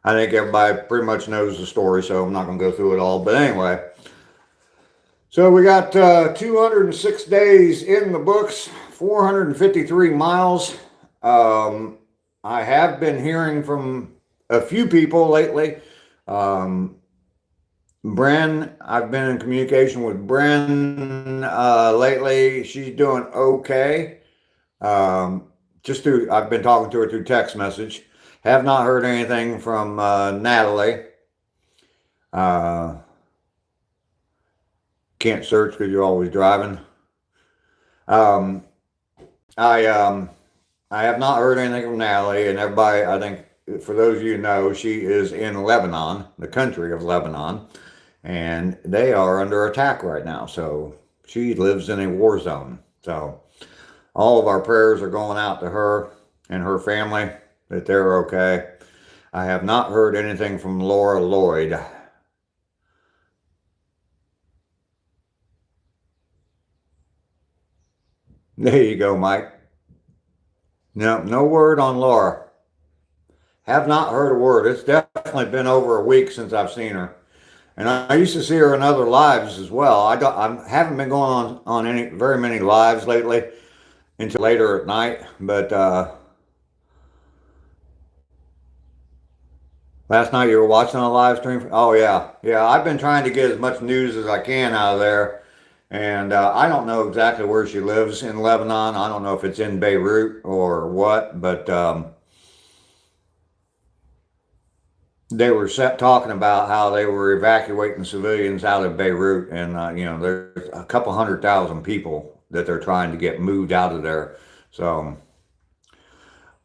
I think everybody pretty much knows the story, so I'm not going to go through it all. But anyway, so we got 206 days in the books, 453 miles. I have been hearing from a few people lately. Bren, I've been in communication with Bren lately. She's doing okay. I've been talking to her through text message. Have not heard anything from Natalie. Can't search because you're always driving. Um, I have not heard anything from Natalie, and everybody, I think, for those of you who know, she is in Lebanon, the country of Lebanon, and they are under attack right now. So she lives in a war zone. So all of our prayers are going out to her and her family, that they're okay. I have not heard anything from Laura Lloyd. There you go, Mike. No, no word on Laura. Have not heard a word. It's definitely been over a week since I've seen her. And I used to see her in other lives as well. I haven't been going on any very many lives lately until later at night. But last night you were watching a live stream? Oh, yeah. Yeah, I've been trying to get as much news as I can out of there. And I don't know exactly where she lives in Lebanon. I don't know if it's in Beirut or what, but they were talking about how they were evacuating civilians out of Beirut, and there's a couple 100,000 people that they're trying to get moved out of there. So,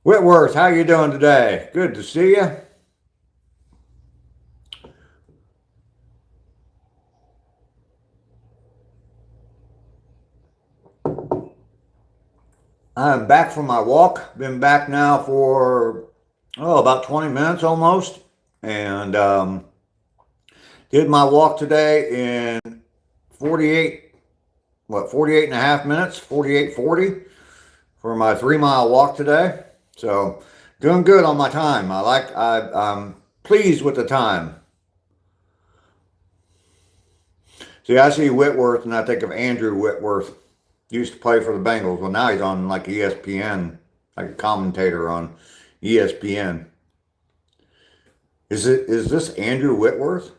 Whitworth, how you doing today? Good to see you. I'm back from my walk. Been back now for about 20 minutes almost, and did my walk today in 48 and a half minutes, 48:40 for my 3-mile walk today. So doing good on my time. I'm pleased with the time. See, I see Whitworth and I think of Andrew Whitworth. Used to play for the Bengals. Well, now he's on like ESPN, like a commentator on ESPN. Is this Andrew Whitworth?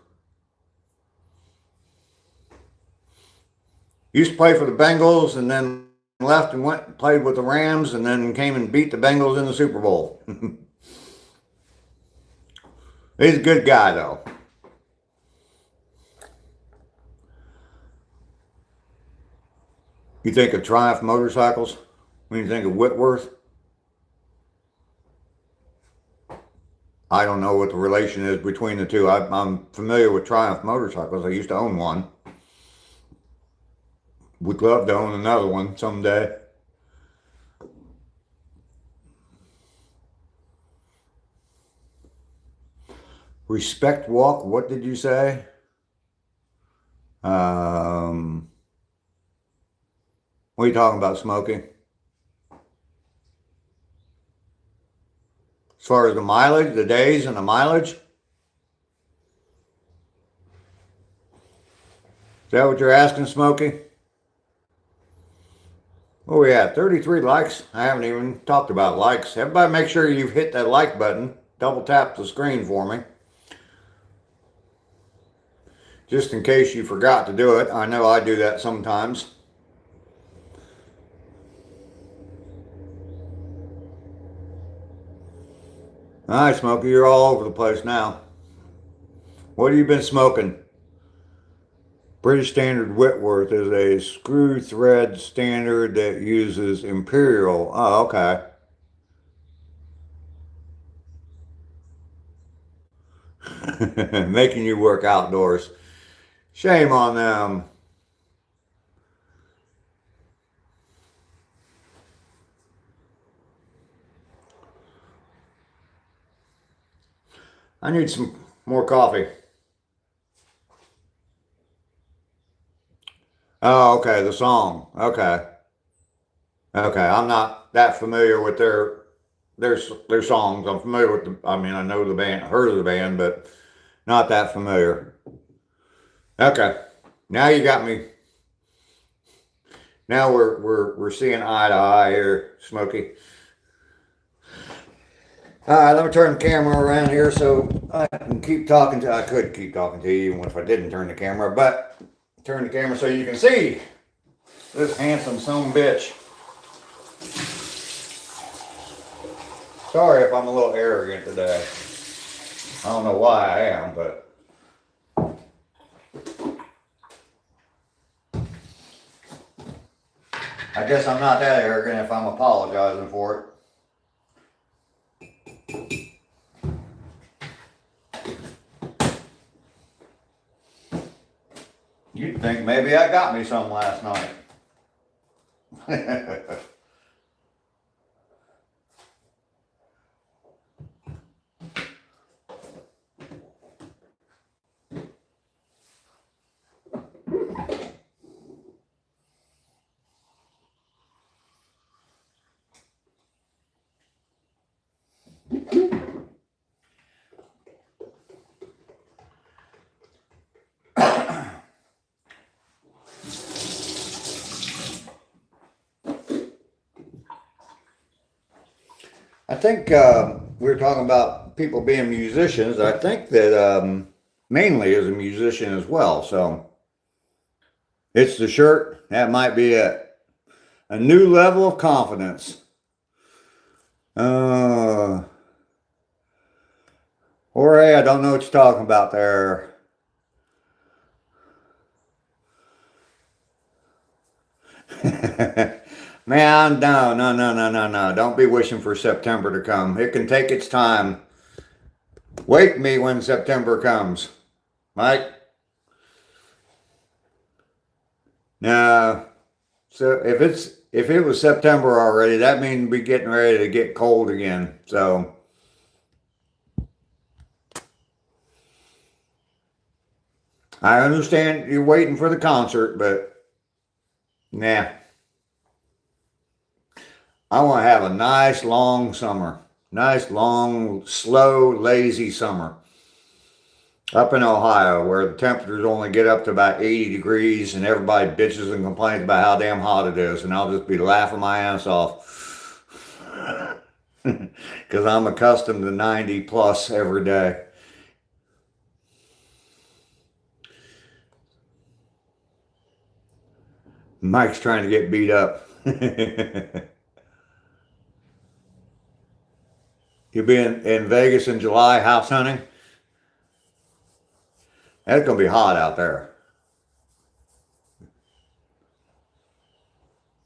Used to play for the Bengals and then left and went and played with the Rams and then came and beat the Bengals in the Super Bowl. He's a good guy, though. You think of Triumph Motorcycles when you think of Whitworth? I don't know what the relation is between the two. I'm familiar with Triumph Motorcycles. I used to own one. Would love to own another one someday. Respect walk, what did you say? What are you talking about, Smokey? As far as the mileage, the days and the mileage? Is that what you're asking, Smokey? Oh yeah, 33 likes. I haven't even talked about likes. Everybody make sure you've hit that like button. Double tap the screen for me. Just in case you forgot to do it. I know I do that sometimes. All right, Smokey, you're all over the place now. What have you been smoking? British Standard Whitworth is a screw thread standard that uses Imperial. Oh, okay. Making you work outdoors. Shame on them. I need some more coffee. Oh, okay, the song. Okay. Okay, I'm not that familiar with their songs. I'm familiar with I know the band, heard of the band, but not that familiar. Okay. Now you got me. Now we're seeing eye to eye here, Smokey. All right, let me turn the camera around here so I can keep talking to. I could keep talking to you even if I didn't turn the camera, but turn the camera so you can see this handsome son of a bitch. Sorry if I'm a little arrogant today. I don't know why I am, but I guess I'm not that arrogant if I'm apologizing for it. You'd think maybe I got me some last night. I think we were talking about people being musicians. I think that mainly is a musician as well. So it's the shirt. That might be a new level of confidence. Jorge, I don't know what you're talking about there. Man, no. Don't be wishing for September to come. It can take its time. Wake me when September comes. Right? No. So if it was September already, that means we're getting ready to get cold again. So I understand you're waiting for the concert, but nah. I want to have a nice long summer. Nice long, slow, lazy summer. Up in Ohio, where the temperatures only get up to about 80 degrees and everybody bitches and complains about how damn hot it is, and I'll just be laughing my ass off. Because I'm accustomed to 90 plus every day. Mike's trying to get beat up. You'll be in Vegas in July house hunting? That's going to be hot out there.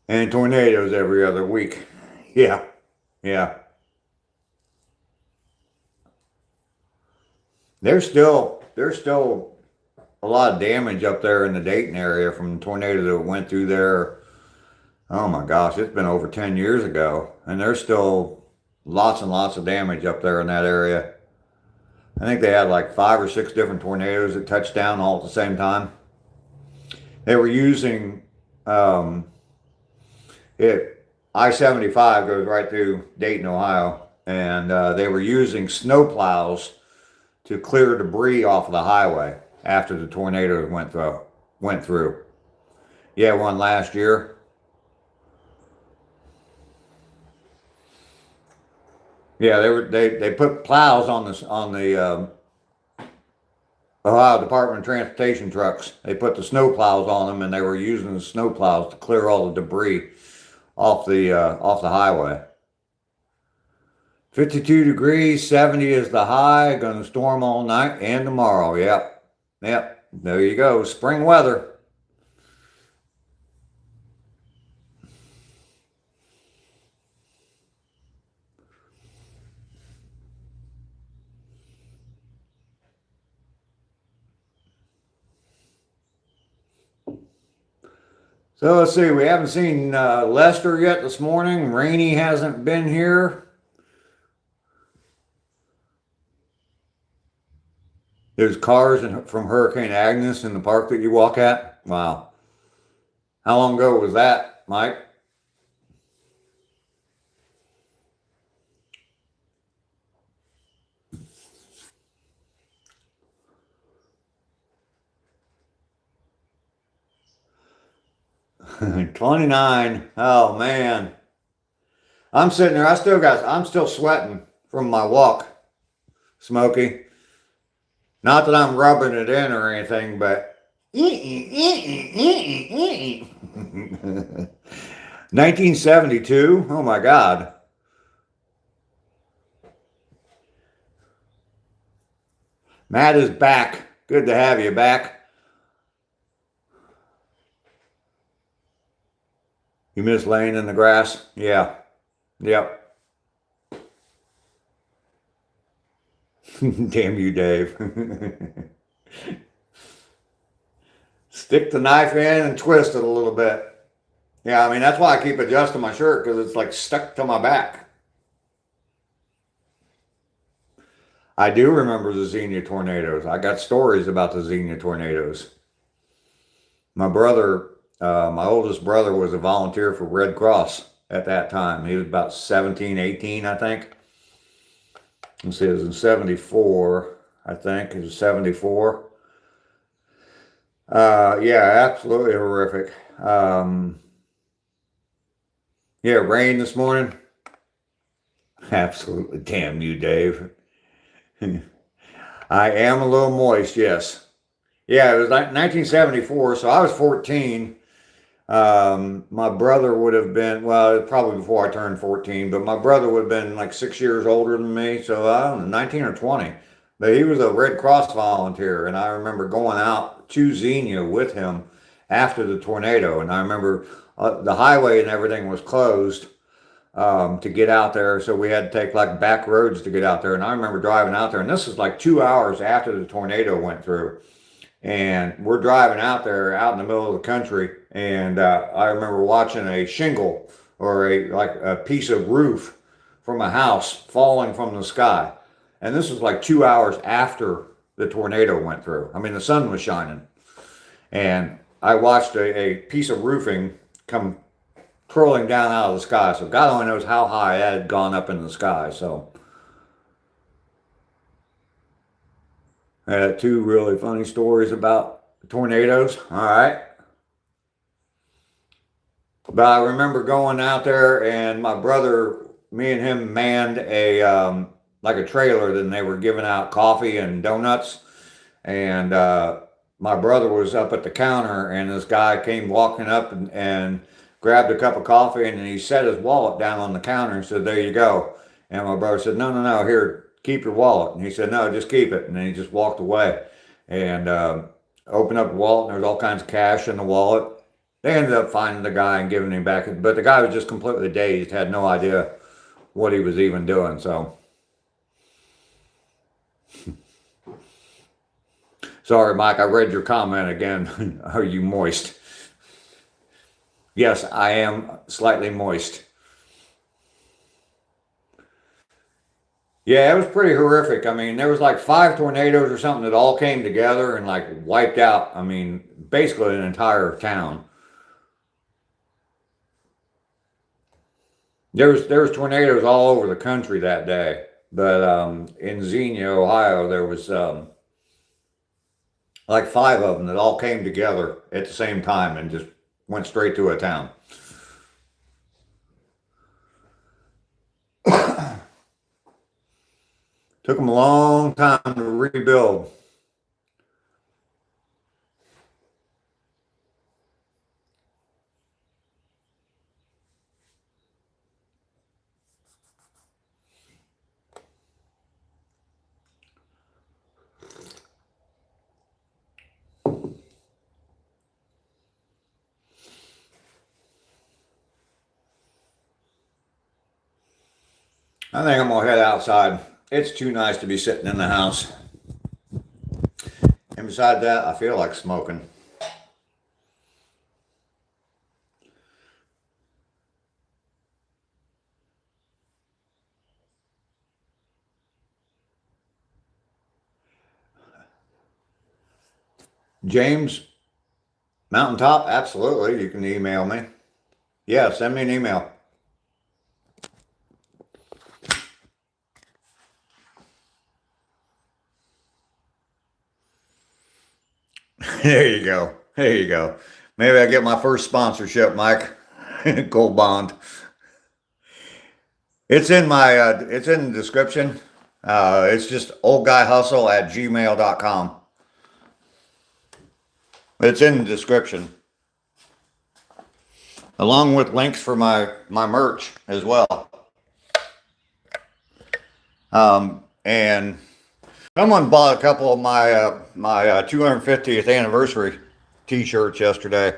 And tornadoes every other week. Yeah. There's still a lot of damage up there in the Dayton area from the tornado that went through there. Oh my gosh, it's been over 10 years ago. And there's still lots and lots of damage up there in that area. I think they had like 5 or 6 different tornadoes that touched down all at the same time. They were using I-75 goes right through Dayton, Ohio, and they were using snow plows to clear debris off of the highway after the tornado went through. Yeah, one last year. Yeah, they put plows on the Ohio Department of Transportation trucks. They put the snow plows on them, and they were using the snow plows to clear all the debris off the highway. 52 degrees, 70 is the high. Going to storm all night and tomorrow. Yep. There you go. Spring weather. So let's see. We haven't seen Lester yet this morning. Rainey hasn't been here. There's cars from Hurricane Agnes in the park that you walk at. Wow. How long ago was that, Mike? $29. Oh man. I'm sitting there. I'm still sweating from my walk, Smokey. Not that I'm rubbing it in or anything, but 1972. Oh my God. Matt is back. Good to have you back. You miss laying in the grass? Yeah. Yep. Damn you, Dave. Stick the knife in and twist it a little bit. Yeah, I mean, that's why I keep adjusting my shirt, because it's like stuck to my back. I do remember the Xenia tornadoes. I got stories about the Xenia tornadoes. My brother, my oldest brother, was a volunteer for Red Cross at that time. He was about 17, 18, I think. Let's see, it was in 74, I think. It was 74. Yeah, absolutely horrific. Yeah, rain this morning. Absolutely damn you, Dave. I am a little moist, yes. Yeah, it was like 1974, so I was 14. My brother would have been, well, probably before I turned 14, but my brother would have been like 6 years older than me, so I don't know, 19 or 20. But he was a Red Cross volunteer, and I remember going out to Xenia with him after the tornado, and I remember the highway and everything was closed to get out there, so we had to take like back roads to get out there, and I remember driving out there, and this was like 2 hours after the tornado went through. And we're driving out there out in the middle of the country, and I remember watching a shingle or a piece of roof from a house falling from the sky. And this was like 2 hours after the tornado went through. I mean, the sun was shining. And I watched a piece of roofing come twirling down out of the sky. So God only knows how high that had gone up in the sky. So I had two really funny stories about tornadoes. All right. But I remember going out there, and my brother, me and him manned a like a trailer, and they were giving out coffee and donuts. And my brother was up at the counter, and this guy came walking up and grabbed a cup of coffee, and he set his wallet down on the counter and said, "There you go." And my brother said, "No, no, no, here, keep your wallet." And he said, "No, just keep it." And then he just walked away and opened up the wallet, and there was all kinds of cash in the wallet. They ended up finding the guy and giving him back, but the guy was just completely dazed, had no idea what he was even doing. So sorry, Mike, I read your comment again. Are you moist? Yes, I am slightly moist. Yeah, it was pretty horrific. I mean, there was like 5 tornadoes or something that all came together and like wiped out, I mean, basically an entire town. There was tornadoes all over the country that day, but in Xenia, Ohio, there was like 5 of them that all came together at the same time and just went straight to a town. Took them a long time to rebuild. I think I'm gonna head outside. It's too nice to be sitting in the house. And besides that, I feel like smoking. James, Mountaintop, absolutely. You can email me. Yeah, send me an email. There you go. There you go. Maybe I get my first sponsorship, Mike. Gold bond. It's in my it's in the description. It's just oldguyhustle@gmail.com. It's in the description. Along with links for my merch as well. And someone bought a couple of my 250th anniversary t-shirts yesterday.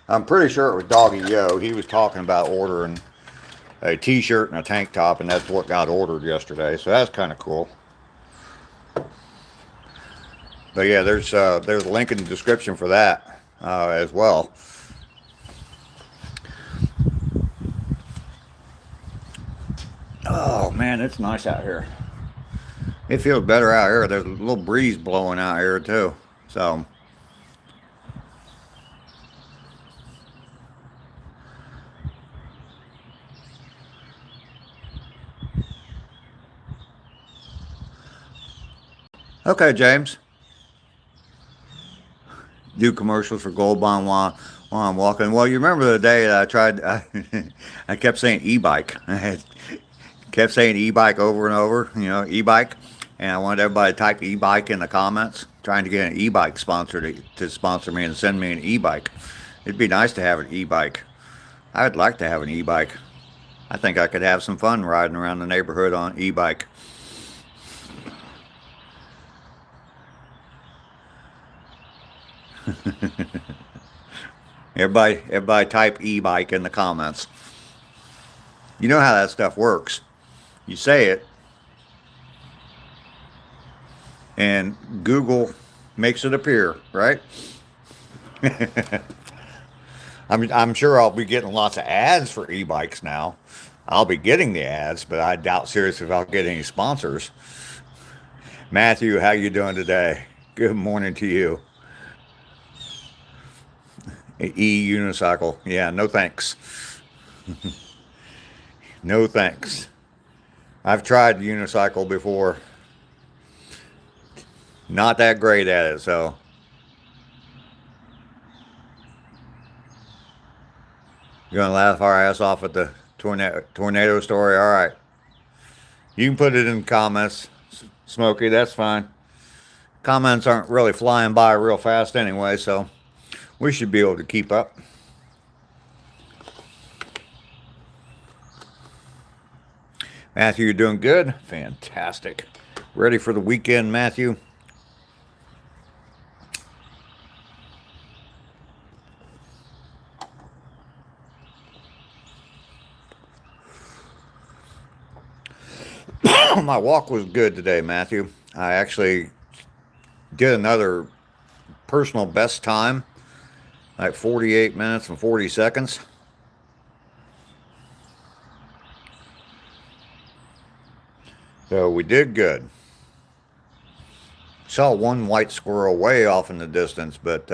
I'm pretty sure it was Doggy Yo. He was talking about ordering a t-shirt and a tank top, and that's what got ordered yesterday. So that's kind of cool. But yeah, there's a link in the description for that as well. Oh man, it's nice out here. It feels better out here. There's a little breeze blowing out here too. So okay, James. Do commercials for Gold Bond while I'm walking. Well, you remember the day that I tried, I kept saying e-bike. I kept saying e-bike over and over, e-bike. And I wanted everybody to type e-bike in the comments, trying to get an e-bike sponsor to sponsor me and send me an e-bike. It'd be nice to have an e-bike. I would like to have an e-bike. I think I could have some fun riding around the neighborhood on e-bike. Everybody type e-bike in the comments. You know how that stuff works. You say it, and Google makes it appear, right? I'm sure I'll be getting lots of ads for e-bikes now. I'll be getting the ads, but I doubt seriously if I'll get any sponsors. Matthew, how you doing today? Good morning to you. E-unicycle. Yeah, no thanks. No thanks. I've tried unicycle before. Not that great at it, so. You're going to laugh our ass off at the tornado story? All right. You can put it in the comments, Smokey. That's fine. Comments aren't really flying by real fast anyway, so we should be able to keep up. Matthew, you're doing good? Fantastic. Ready for the weekend, Matthew? My walk was good today, Matthew. I actually did another personal best time, like 48 minutes and 40 seconds. So we did good. Saw one white squirrel way off in the distance, but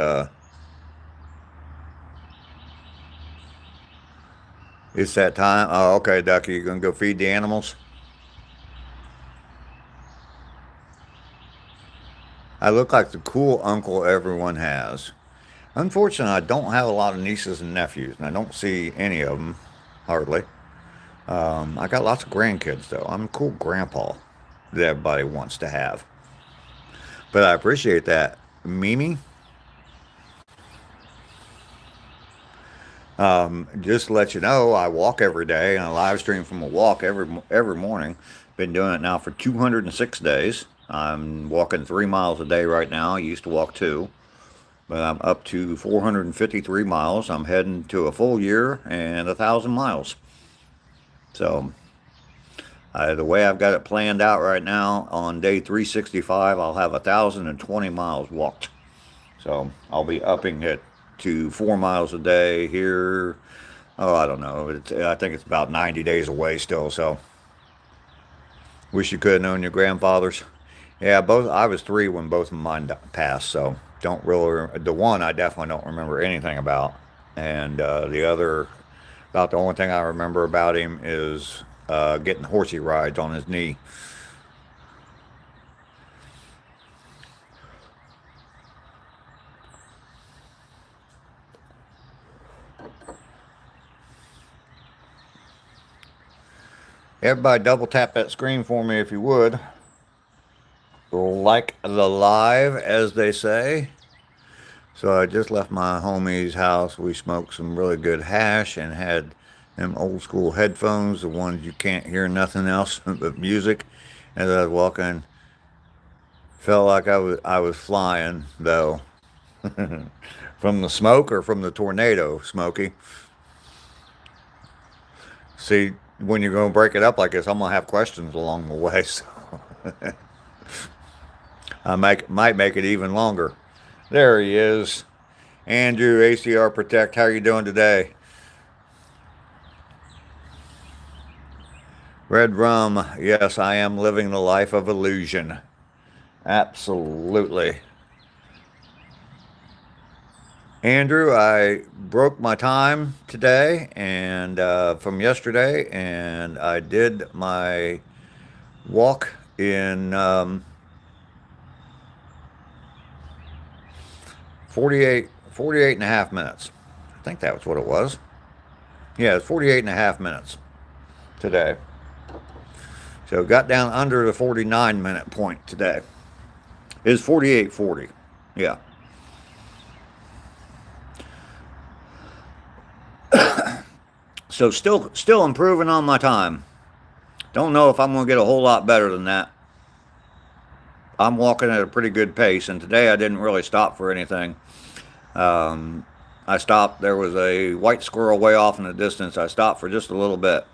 it's that time. Oh, okay, Ducky, you gonna go feed the animals? I look like the cool uncle everyone has. Unfortunately, I don't have a lot of nieces and nephews, and I don't see any of them, hardly. I got lots of grandkids, though. I'm a cool grandpa that everybody wants to have. But I appreciate that. Mimi? Just to let you know, I walk every day, and I live stream from a walk every morning. Been doing it now for 206 days. I'm walking 3 miles a day right now. I used to walk 2. But I'm up to 453 miles. I'm heading to a full year and 1,000 miles. So the way I've got it planned out right now, on day 365, I'll have 1,020 miles walked. So I'll be upping it to 4 miles a day here. Oh, I don't know. I think it's about 90 days away still. So wish you could have known your grandfathers. Yeah, I was 3 when both of mine passed. So don't really. The one I definitely don't remember anything about, and the other. About the only thing I remember about him is getting horsey rides on his knee. Everybody double tap that screen for me if you would. Like the live, as they say. So I just left my homie's house. We smoked some really good hash and had them old school headphones, the ones you can't hear nothing else but music. As I was walking, felt like I was flying though. From the smoke or from the tornado, Smokey? See, when you're going to break it up like this, I'm going to have questions along the way. So I might make it even longer. There he is. Andrew, ACR Protect. How are you doing today? Red Rum. Yes, I am living the life of illusion. Absolutely. Andrew, I broke my time today and from yesterday, and I did my walk in 48 and a half minutes. I think that was what it was. Yeah, it's 48 and a half minutes today. So got down under the 49-minute point today. It's 48:40. Yeah. So still improving on my time. Don't know if I'm going to get a whole lot better than that. I'm walking at a pretty good pace, and today I didn't really stop for anything. I stopped. There was a white squirrel way off in the distance. I stopped for just a little bit.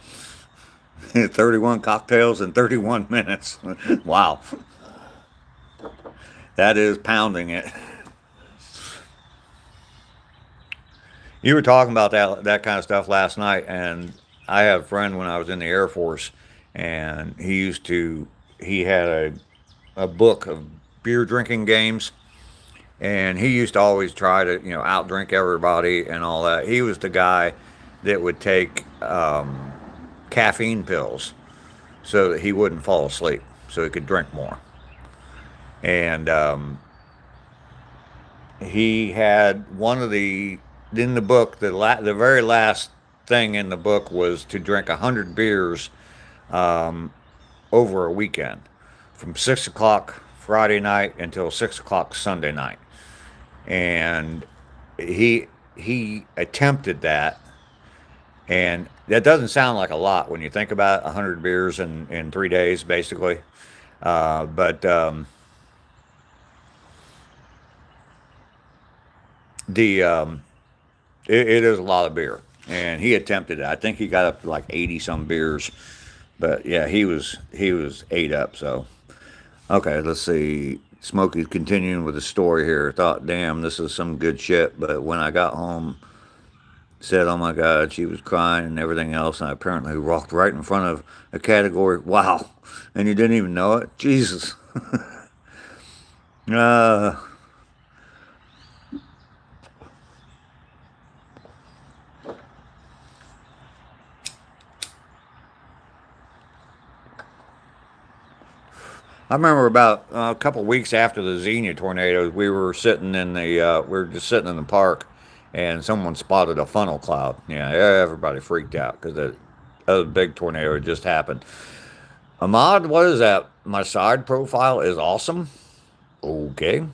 31 cocktails in 31 minutes. Wow. That is pounding it. You were talking about that kind of stuff last night, and I had a friend when I was in the Air Force, and he had a book of beer drinking games, and he used to always try to, outdrink everybody and all that. He was the guy that would take caffeine pills so that he wouldn't fall asleep, so he could drink more. And he had one of in the book, the very last thing in the book was to drink 100 beers over a weekend, from 6 o'clock Friday night until 6 o'clock Sunday night. And he attempted that, and that doesn't sound like a lot when you think about it, 100 beers in 3 days, basically. But it is a lot of beer, and he attempted it. I think he got up to like 80 some beers, but yeah, he was ate up. So okay, let's see. Smokey's continuing with the story here. Thought, damn, this is some good shit. But when I got home, said, oh my God, she was crying and everything else, and I apparently walked right in front of a category. Wow, and you didn't even know it. Jesus. I remember about a couple of weeks after the Xenia tornadoes, we were just sitting in the park, and someone spotted a funnel cloud. Yeah, everybody freaked out because a big tornado had just happened. Ahmad, what is that? My side profile is awesome. Okay.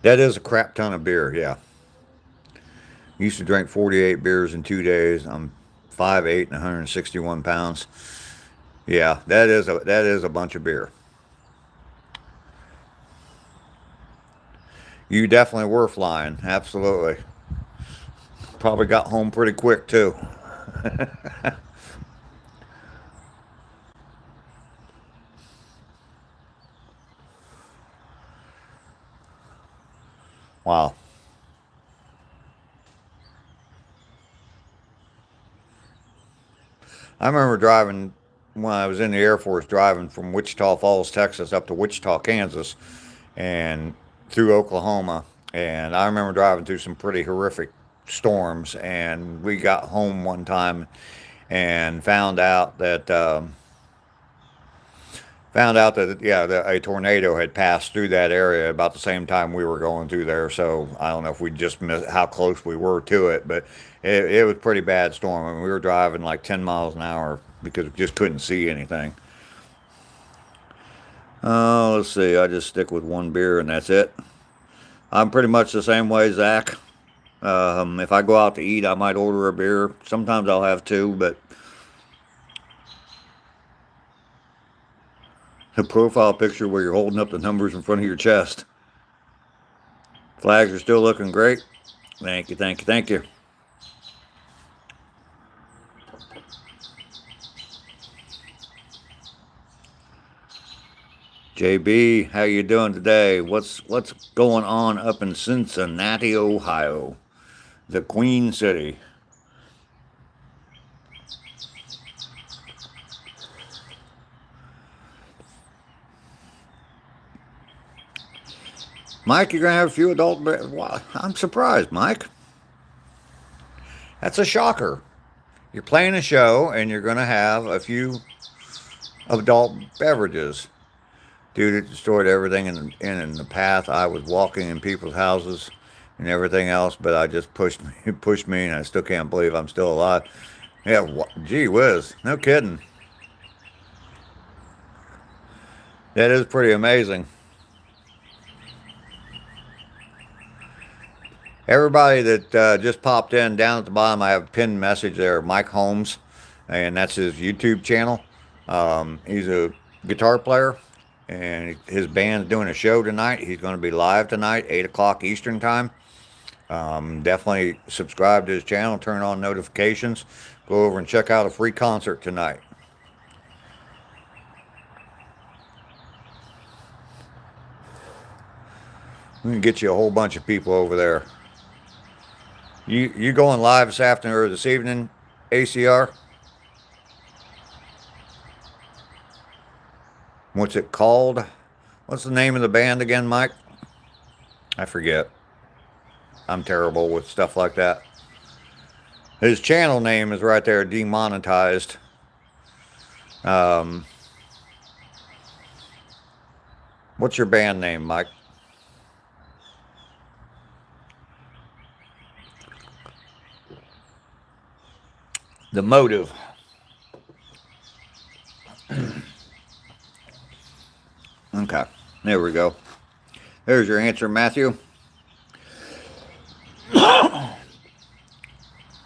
That is a crap ton of beer, yeah. Used to drink 48 beers in 2 days. I'm 5'8" and 161 pounds. Yeah, that is a bunch of beer. You definitely were flying, absolutely. Probably got home pretty quick too. Wow. I remember driving when I was in the Air Force, driving from Wichita Falls, Texas, up to Wichita, Kansas, and through Oklahoma. And I remember driving through some pretty horrific storms. And we got home one time and found out that a tornado had passed through that area about the same time we were going through there. So I don't know if we just missed how close we were to it, but it was a pretty bad storm. I mean, we were driving like 10 miles an hour because we just couldn't see anything. Let's see. I just stick with one beer and that's it. I'm pretty much the same way, Zach. If I go out to eat, I might order a beer. Sometimes I'll have two, but a profile picture where you're holding up the numbers in front of your chest. Flags are still looking great. Thank you, thank you, thank you. JB, how you doing today? What's going on up in Cincinnati, Ohio, the Queen City? Mike, you're gonna have a few adult. Wow, I'm surprised, Mike. That's a shocker. You're playing a show and you're gonna have a few adult beverages. Dude, it destroyed everything in the path. I was walking in people's houses and everything else, but I just pushed me, and I still can't believe I'm still alive. Yeah, gee whiz, no kidding. That is pretty amazing. Everybody that just popped in, down at the bottom, I have a pinned message there, Mike Holmes, and that's his YouTube channel. He's a guitar player, and his band's doing a show tonight. He's going to be live tonight, 8 o'clock Eastern time. Definitely subscribe to his channel, turn on notifications, go over and check out a free concert tonight. We can get you a whole bunch of people over there. You going live this afternoon or this evening, ACR? What's it called? What's the name of the band again, Mike? I forget. I'm terrible with stuff like that. His channel name is right there, demonetized. What's your band name, Mike? The Motive. Okay, there we go. There's your answer, Matthew.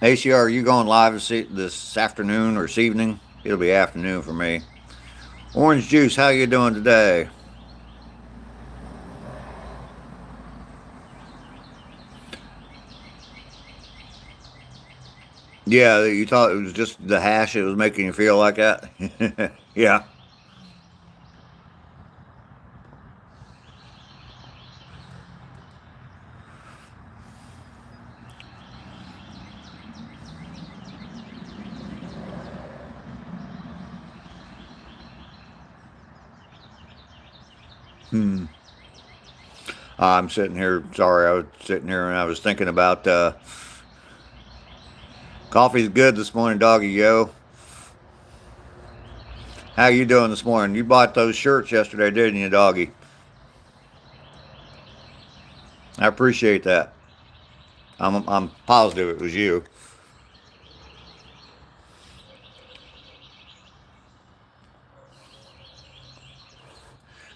ACR, are you going live this afternoon or this evening? It'll be afternoon for me. Orange Juice, how you doing today? Yeah, you thought it was just the hash that was making you feel like that? Yeah. I'm sitting here, sorry, I was sitting here and I was thinking about coffee's good this morning, doggy yo. How you doing this morning? You bought those shirts yesterday, didn't you, doggy? I appreciate that. I'm positive it was you.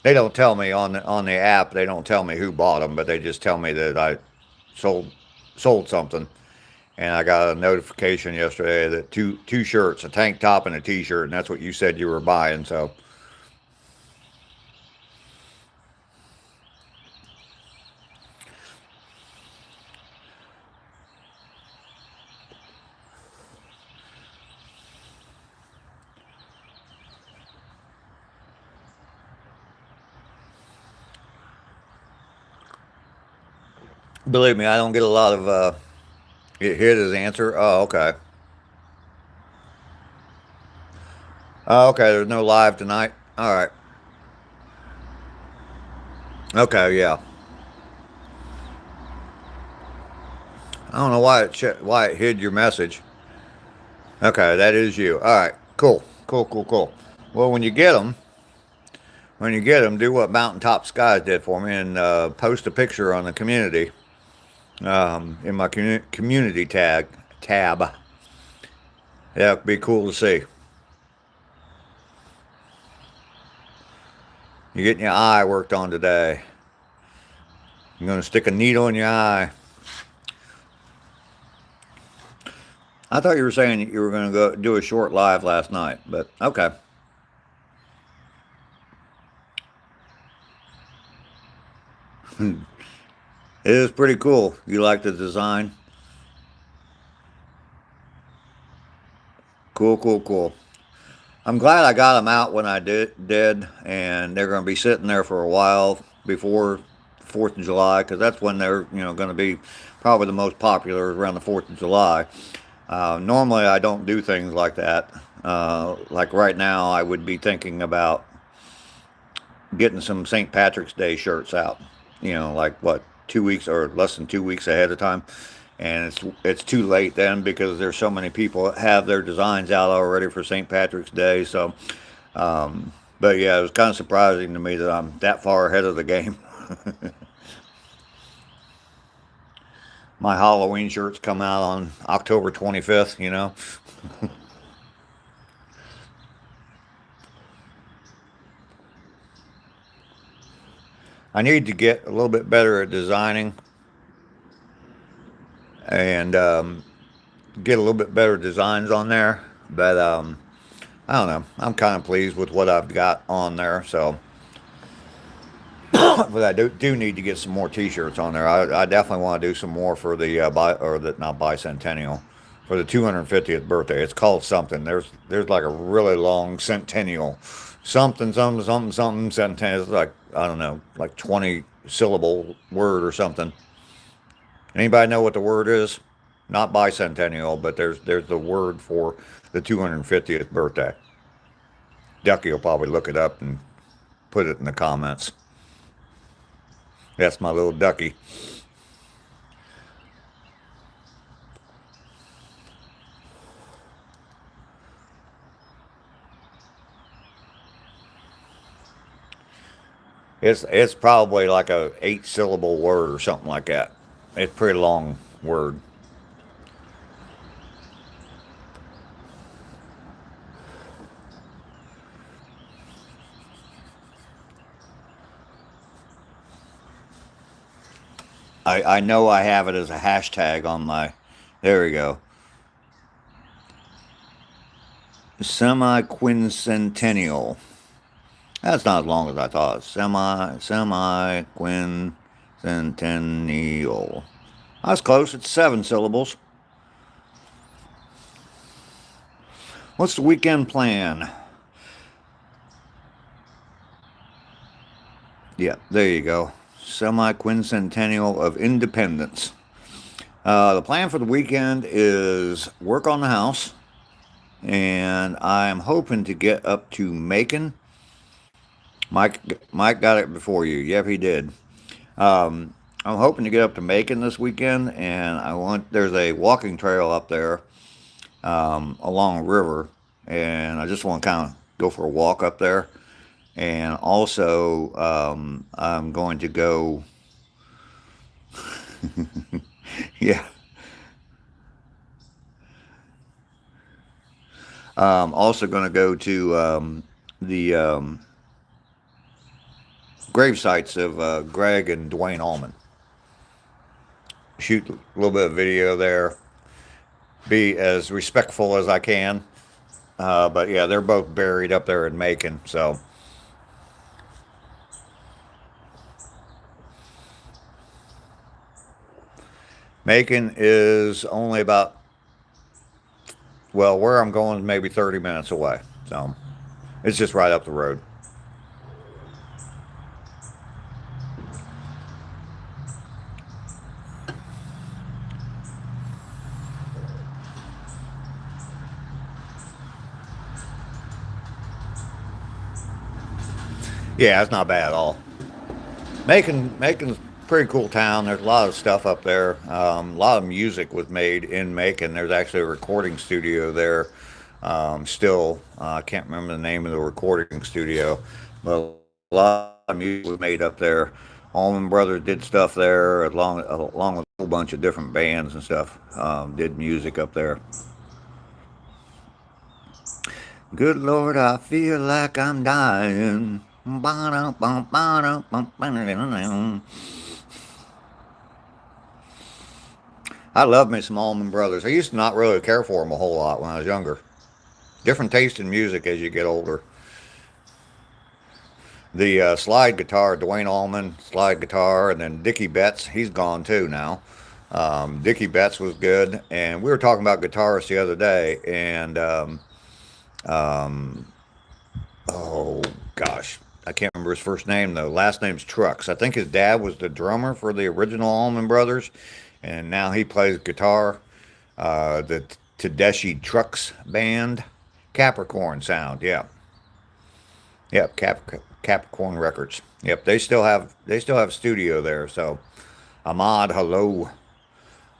They don't tell me on the app. They don't tell me who bought them, but they just tell me that I sold something. And I got a notification yesterday that two shirts, a tank top and a t-shirt, and that's what you said you were buying. So believe me, I don't get a lot of here's his answer. Oh, okay. Oh, okay, there's no live tonight. All right. Okay, yeah. I don't know why it hid your message. Okay, that is you. All right, cool. Well, when you get them, do what Mountaintop Skies did for me and post a picture on the community, in my community tab. Yeah, it'd be cool to see. You're getting your eye worked on today. I'm going to stick a needle in your eye. I thought you were saying you were going to go do a short live last night, but okay. It is pretty cool. You like the design? Cool, cool, cool. I'm glad I got them out when I did, and they're going to be sitting there for a while before the 4th of July, because that's when they're going to be probably the most popular around the 4th of July. Normally, I don't do things like that. Like right now, I would be thinking about getting some St. Patrick's Day shirts out. Like what, 2 weeks or less than 2 weeks ahead of time, and it's too late then because there's so many people that have their designs out already for St. Patrick's Day. So, but yeah, it was kind of surprising to me that I'm that far ahead of the game. My Halloween shirts come out on October 25th. I need to get a little bit better at designing and get a little bit better designs on there. But I don't know. I'm kind of pleased with what I've got on there. So, but I do need to get some more T-shirts on there. I definitely want to do some more for the not bicentennial, for the 250th birthday. It's called something. There's like a really long centennial, something centennial. It's like, I don't know, like 20 syllable word or something. Anybody know what the word is? Not bicentennial, but there's the word for the 250th birthday. Ducky will probably look it up and put it in the comments. That's my little ducky. It's probably like a 8 syllable word or something like that. It's a pretty long word. I know I have it as a hashtag on my. There we go. Semi-quincentennial. That's not as long as I thought. Semi-quincentennial. I was close. It's 7 syllables. What's the weekend plan? Yeah, there you go. Semi-quincentennial of independence. The plan for the weekend is work on the house, and I'm hoping to get up to Macon. Mike got it before you. Yep, he did. I'm hoping to get up to Macon this weekend, and there's a walking trail up there along a river, and I just want to kind of go for a walk up there. And also, I'm going to go. Yeah. Also going to go to the grave sites of Greg and Dwayne Allman. Shoot a little bit of video there. Be as respectful as I can. But yeah, they're both buried up there in Macon. So. Macon is only about, well, where I'm going is maybe 30 minutes away. So it's just right up the road. Yeah, it's not bad at all. Macon's pretty cool town. There's a lot of stuff up there. A lot of music was made in Macon. There's actually a recording studio there. Still, I can't remember the name of the recording studio, but a lot of music was made up there. Allman Brothers did stuff there, along with a whole bunch of different bands and stuff. Did music up there. Good Lord, I feel like I'm dying. I love me some Allman Brothers. I used to not really care for them a whole lot when I was younger. Different taste in music as you get older. the slide guitar, Dwayne Allman slide guitar, and then Dickie Betts, he's gone too now. Dickie Betts was good, and we were talking about guitarists the other day, and um, oh gosh, I can't remember his first name though. Last name's Trucks. I think his dad was the drummer for the original Allman Brothers, and now he plays guitar. The Tedeschi Trucks Band, Capricorn Sound, yeah, yep, Capricorn Records, yep. They still have studio there. So Ahmad, hello.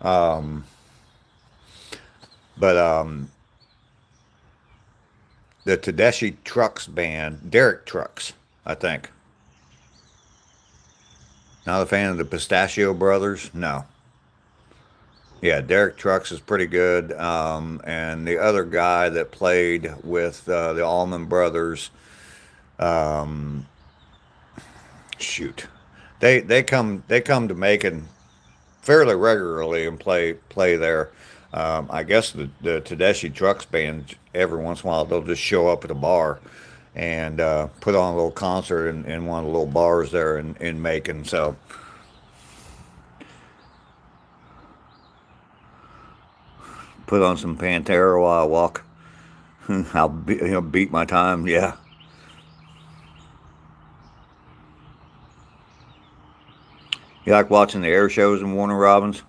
Um, but the Tedeschi Trucks Band, Derek Trucks, I think. Not a fan of the Pistachio Brothers, no. Yeah, Derek Trucks is pretty good. And the other guy that played with the Allman Brothers, um, shoot, they come to Macon fairly regularly and play there. I guess the Tedeschi Trucks Band every once in a while they'll just show up at a bar and put on a little concert in one of the little bars there in Macon. So put on some Pantera while I walk. Beat my time. Yeah. You like watching the air shows in Warner Robins?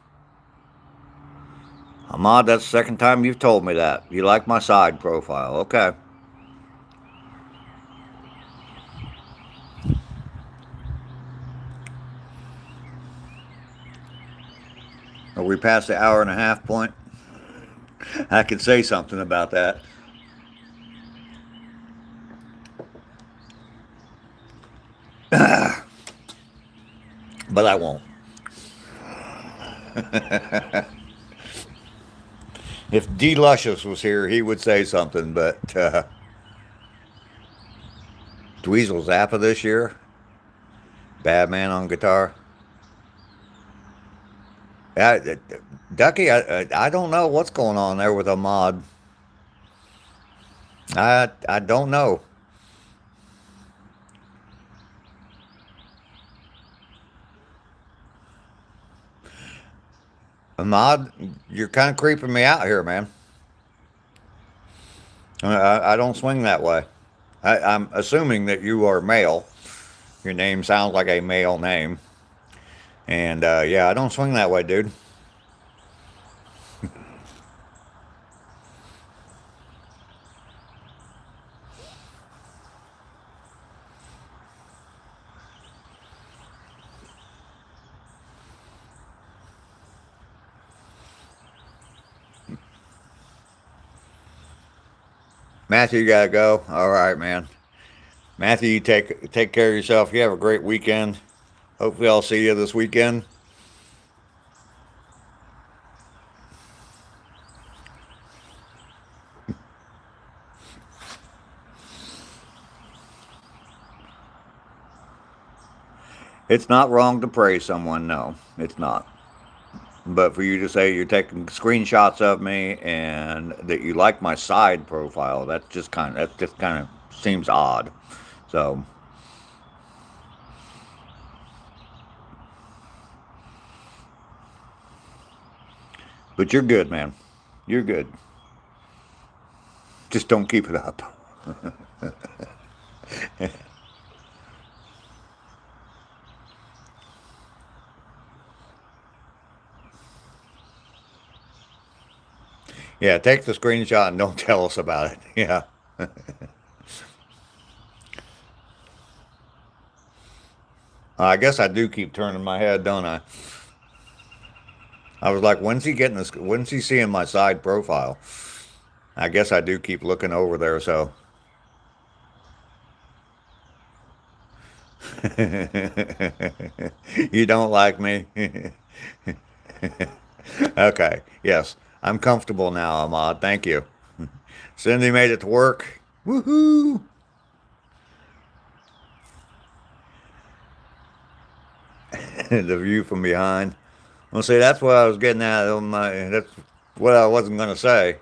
Ahmad, that's the second time you've told me that. You like my side profile. Okay. Are we past the hour and a half point? I could say something about that. But I won't. If D. Luscious was here, he would say something, but Dweezil Zappa this year, bad man on guitar. I, Ducky, I don't know what's going on there with Ahmad. I don't know. Ahmad, you're kind of creeping me out here, man. I don't swing that way. I'm assuming that you are male. Your name sounds like a male name. And yeah, I don't swing that way, dude. Matthew, you gotta go. All right, man. Matthew, you take care of yourself. You have a great weekend. Hopefully, I'll see you this weekend. It's not wrong to praise someone. No, it's not. But for you to say you're taking screenshots of me and that you like my side profile, that just kind of seems odd. So, but you're good, man. You're good. Just don't keep it up. Yeah, take the screenshot and don't tell us about it. Yeah. I guess I do keep turning my head, don't I? I was like, when's he getting this? When's he seeing my side profile? I guess I do keep looking over there, so. You don't like me? Okay, yes. I'm comfortable now, Ahmad. Thank you. Cindy made it to work. Woohoo! The view from behind. Well, see, that's what I was getting at. That's what I wasn't going to say.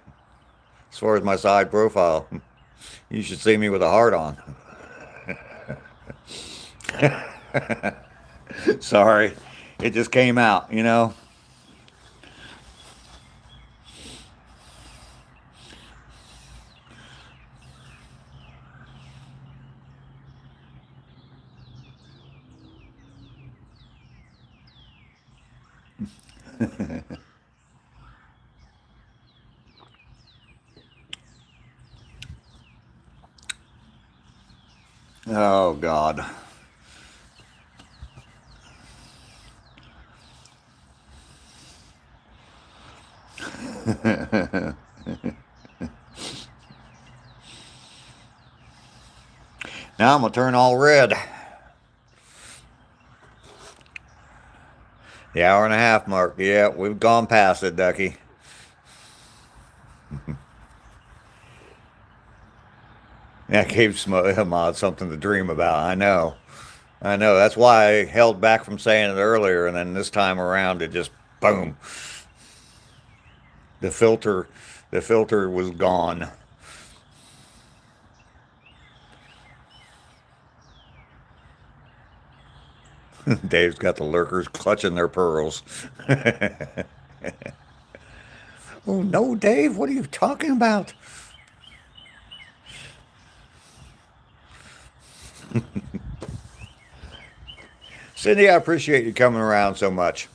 As far as my side profile, you should see me with a heart on. Sorry. It just came out, you know. Oh, God. Now I'm going to turn all red. The hour and a half mark. Yeah, we've gone past it, Ducky. That gave Mod something to dream about. I know. I know. That's why I held back from saying it earlier, and then this time around it just boom. The filter was gone. Dave's got the lurkers clutching their pearls. Oh no, Dave, what are you talking about? Cindy, I appreciate you coming around so much.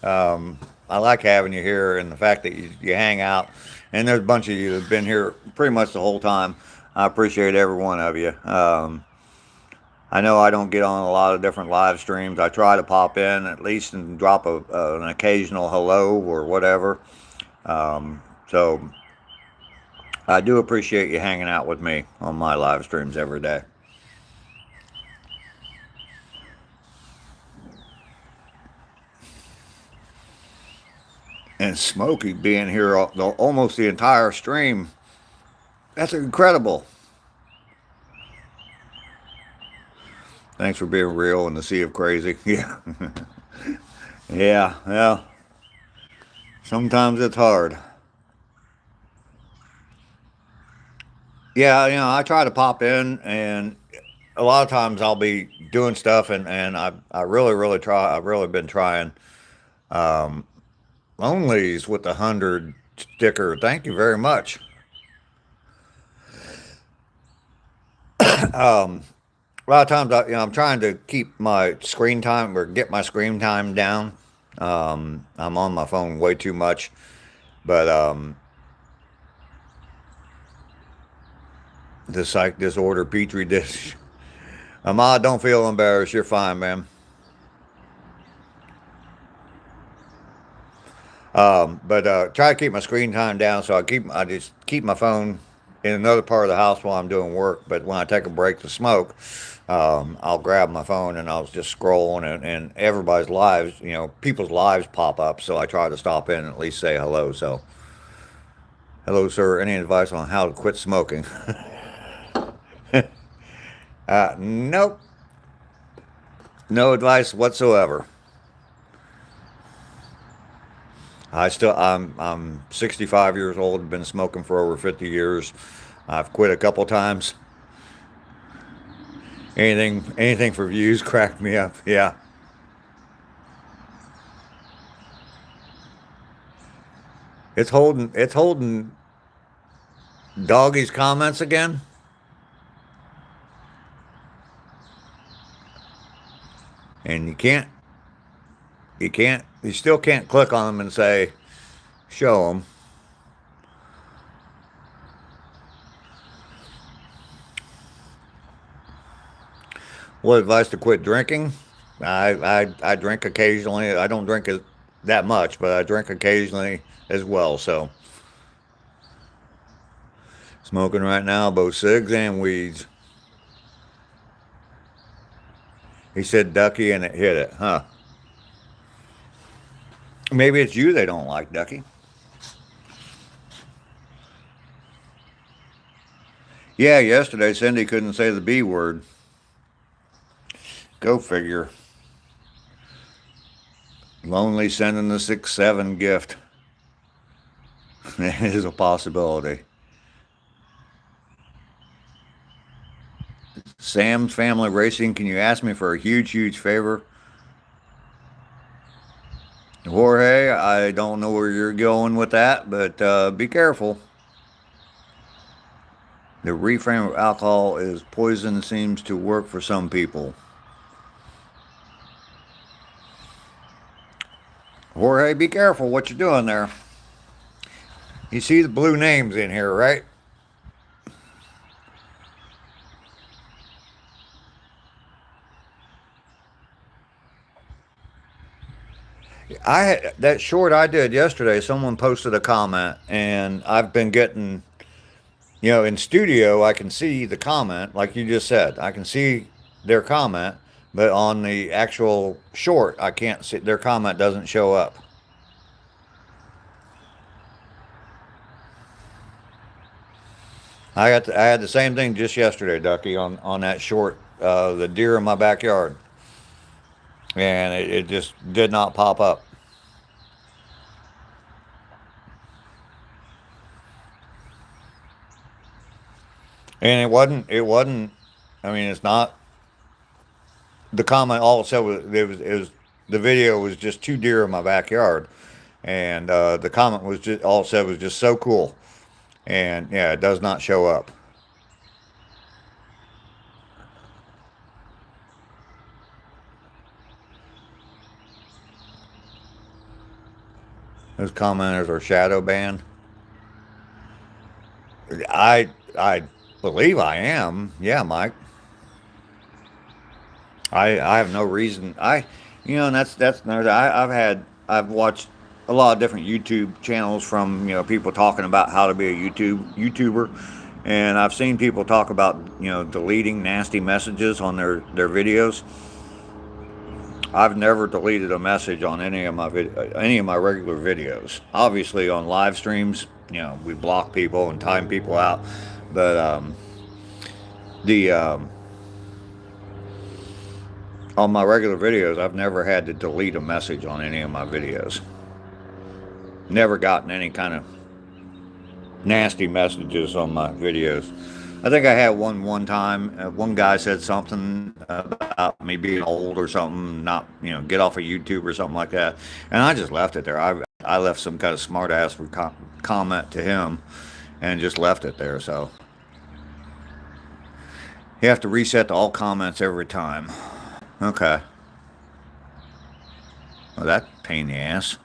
I like having you here and the fact that you hang out. And there's a bunch of you that have been here pretty much the whole time. I appreciate every one of you. I know I don't get on a lot of different live streams. I try to pop in at least and drop an occasional hello or whatever. So I do appreciate you hanging out with me on my live streams every day. And Smokey being here almost the entire stream. That's incredible. Thanks for being real in the sea of crazy. Yeah. Yeah, well, sometimes it's hard. Yeah, I try to pop in, and a lot of times I'll be doing stuff, and I really try. I've really been trying. Lonely's with the 100 sticker. Thank you very much. A lot of times, I'm trying to keep my screen time or get my screen time down. I'm on my phone way too much, but the psych disorder petri dish. Ahmad, don't feel embarrassed. You're fine, man. But try to keep my screen time down, so I just keep my phone in another part of the house while I'm doing work. But when I take a break to smoke, I'll grab my phone and I'll just scroll and everybody's lives, people's lives pop up. So I try to stop in and at least say hello. So, hello, sir. Any advice on how to quit smoking? Nope. No advice whatsoever. I'm 65 years old. Been smoking for over 50 years. I've quit a couple times. Anything for views cracked me up. Yeah. It's holding Doggy's comments again. And you still can't click on them and say, show them. What advice to quit drinking? I drink occasionally. I don't drink it that much, but I drink occasionally as well. So smoking right now, both cigs and weeds. He said Ducky and it hit it, huh? Maybe it's you they don't like, Ducky. Yeah, yesterday Cindy couldn't say the B word. Go figure. Lonely sending the 6-7 gift. It is a possibility. Sam's Family Racing, can you ask me for a huge favor? Jorge, I don't know where you're going with that, but be careful. The reframe of alcohol is poison seems to work for some people. Jorge, be careful what you're doing there. You see the blue names in here, right? I had that short I did yesterday. Someone posted a comment, and I've been getting, in studio, I can see the comment, like you just said. I can see their comment, but on the actual short, I can't see their comment. Doesn't show up. I had the same thing just yesterday, Ducky, on that short, the deer in my backyard, and it just did not pop up. And it wasn't. I mean, it's not. The comment all it said was it was the video was just two deer in my backyard, and the comment was just all it said was just so cool, and yeah, it does not show up. Those commenters are shadow banned. I believe I am. Yeah, Mike. I have no reason. And that's another. I've watched a lot of different YouTube channels from people talking about how to be a YouTuber, and I've seen people talk about deleting nasty messages on their videos. I've never deleted a message on any of my regular videos. Obviously, on live streams, we block people and time people out, but the on my regular videos, I've never had to delete a message on any of my videos. Never gotten any kind of nasty messages on my videos. I think I had one time. One guy said something about me being old or something, not get off of YouTube or something like that, and I just left it there. I left some kind of smart ass comment to him, and just left it there. So you have to reset to all comments every time. Okay. Well, that pain in the ass.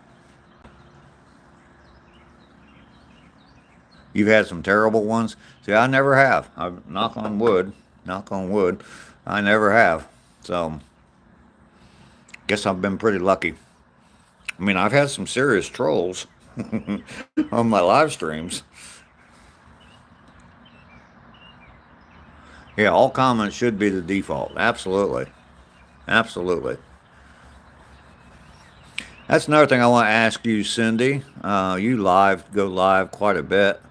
You've had some terrible ones. See, I never have. I knock on wood. Knock on wood. I never have. So, guess I've been pretty lucky. I mean, I've had some serious trolls on my live streams. Yeah, all comments should be the default. Absolutely. Absolutely. That's another thing I want to ask you, Cindy. You go live quite a bit.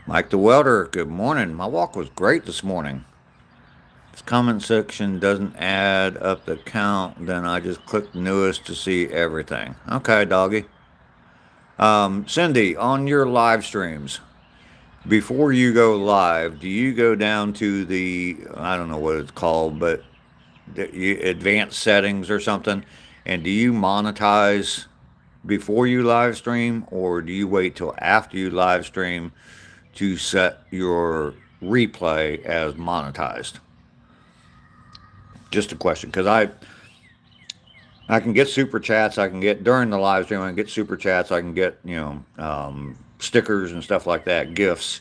Mike the Welder, good morning. My walk was great this morning. This comment section doesn't add up the count, then I just click newest to see everything. Okay, doggy. Cindy, on your live streams, before you go live, do you go down to I don't know what it's called, but advanced settings or something, and do you monetize before you live stream, or do you wait till after you live stream to set your replay as monetized? Just a question, because I can get super chats. I can get during the live stream. I can get super chats. I can get stickers and stuff like that, gifts.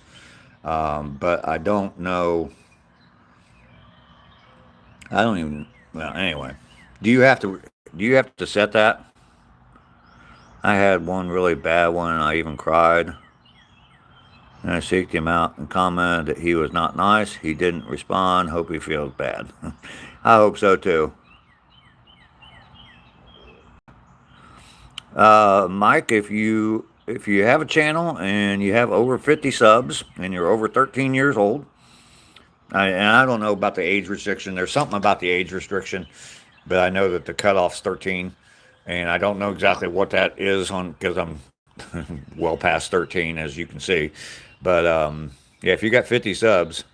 But I don't know. I don't even. Well, anyway, do you have to set that? I had one really bad one, and I even cried. And I seeked him out and commented that he was not nice. He didn't respond. Hope he feels bad. I hope so too. Mike, if you have a channel and you have over 50 subs and you're over 13 years old, and I don't know about the age restriction. There's something about the age restriction, but I know that the cutoff's 13, and I don't know exactly what that is because I'm well past 13, as you can see. But yeah, if you got 50 subs,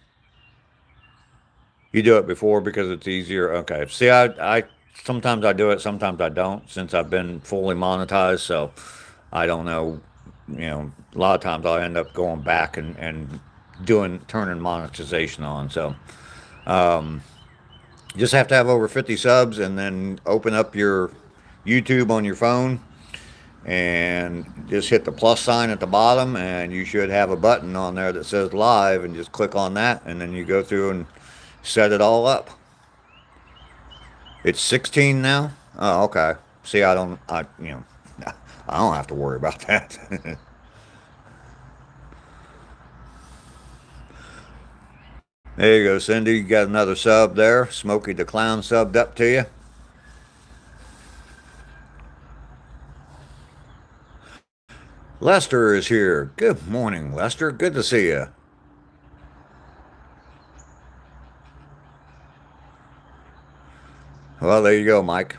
You do it before because it's easier. Okay. See, I sometimes I do it, sometimes I don't. Since I've been fully monetized, so I don't know. A lot of times I'll end up going back and turning monetization on. So you just have to have over 50 subs, and then open up your YouTube on your phone and just hit the plus sign at the bottom, and you should have a button on there that says live, and just click on that, and then you go through and set it all up. It's 16 now. Oh, okay. See, I don't have to worry about that. There you go, Cindy. You got another sub there. Smokey the Clown subbed up to you. Lester is here. Good morning, Lester. Good to see you. Well, there you go, Mike.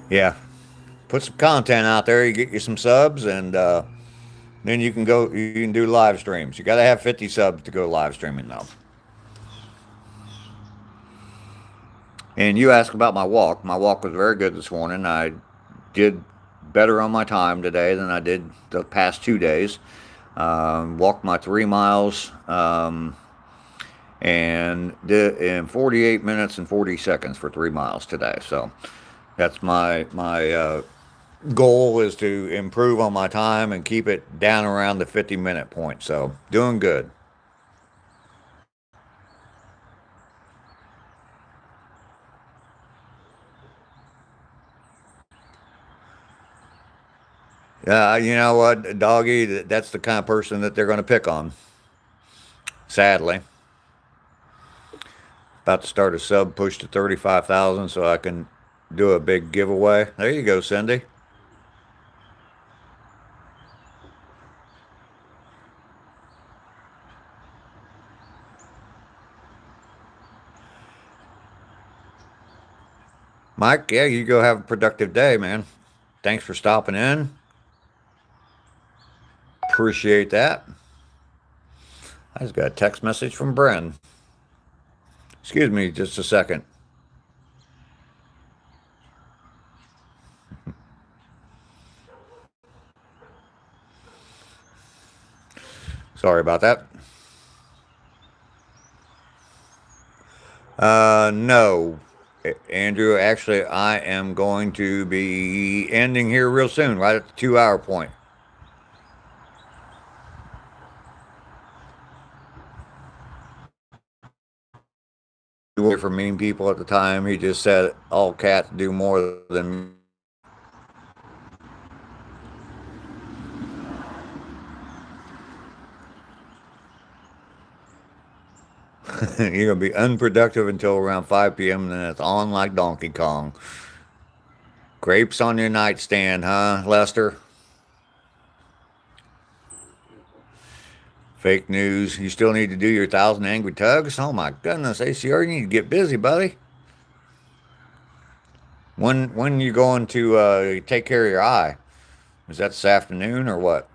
Yeah. Put some content out there. You get you some subs, and then you can go. You can do live streams. You got to have 50 subs to go live streaming, though. And you asked about my walk. My walk was very good this morning. I did better on my time today than I did the past 2 days. Walked my 3 miles and did in 48 minutes and 40 seconds for 3 miles today. So that's my goal, is to improve on my time and keep it down around the 50-minute point. So doing good. You know what, doggy? That's the kind of person that they're going to pick on. Sadly. About to start a sub push to 35,000 so I can do a big giveaway. There you go, Cindy. Mike, yeah, you go have a productive day, man. Thanks for stopping in. Appreciate that. I just got a text message from Bren. Excuse me just a second. Sorry about that. No, Andrew. Actually, I am going to be ending here real soon, right at the 2 hour point. For mean people at the time, he just said all cats do more than. You're going to be unproductive until around 5 p.m. and then it's on like Donkey Kong. Grapes on your nightstand, huh, Lester? Fake news. You still need to do your 1,000 angry tugs? Oh my goodness, ACR, you need to get busy, buddy. When you going to take care of your eye? Is that this afternoon or what?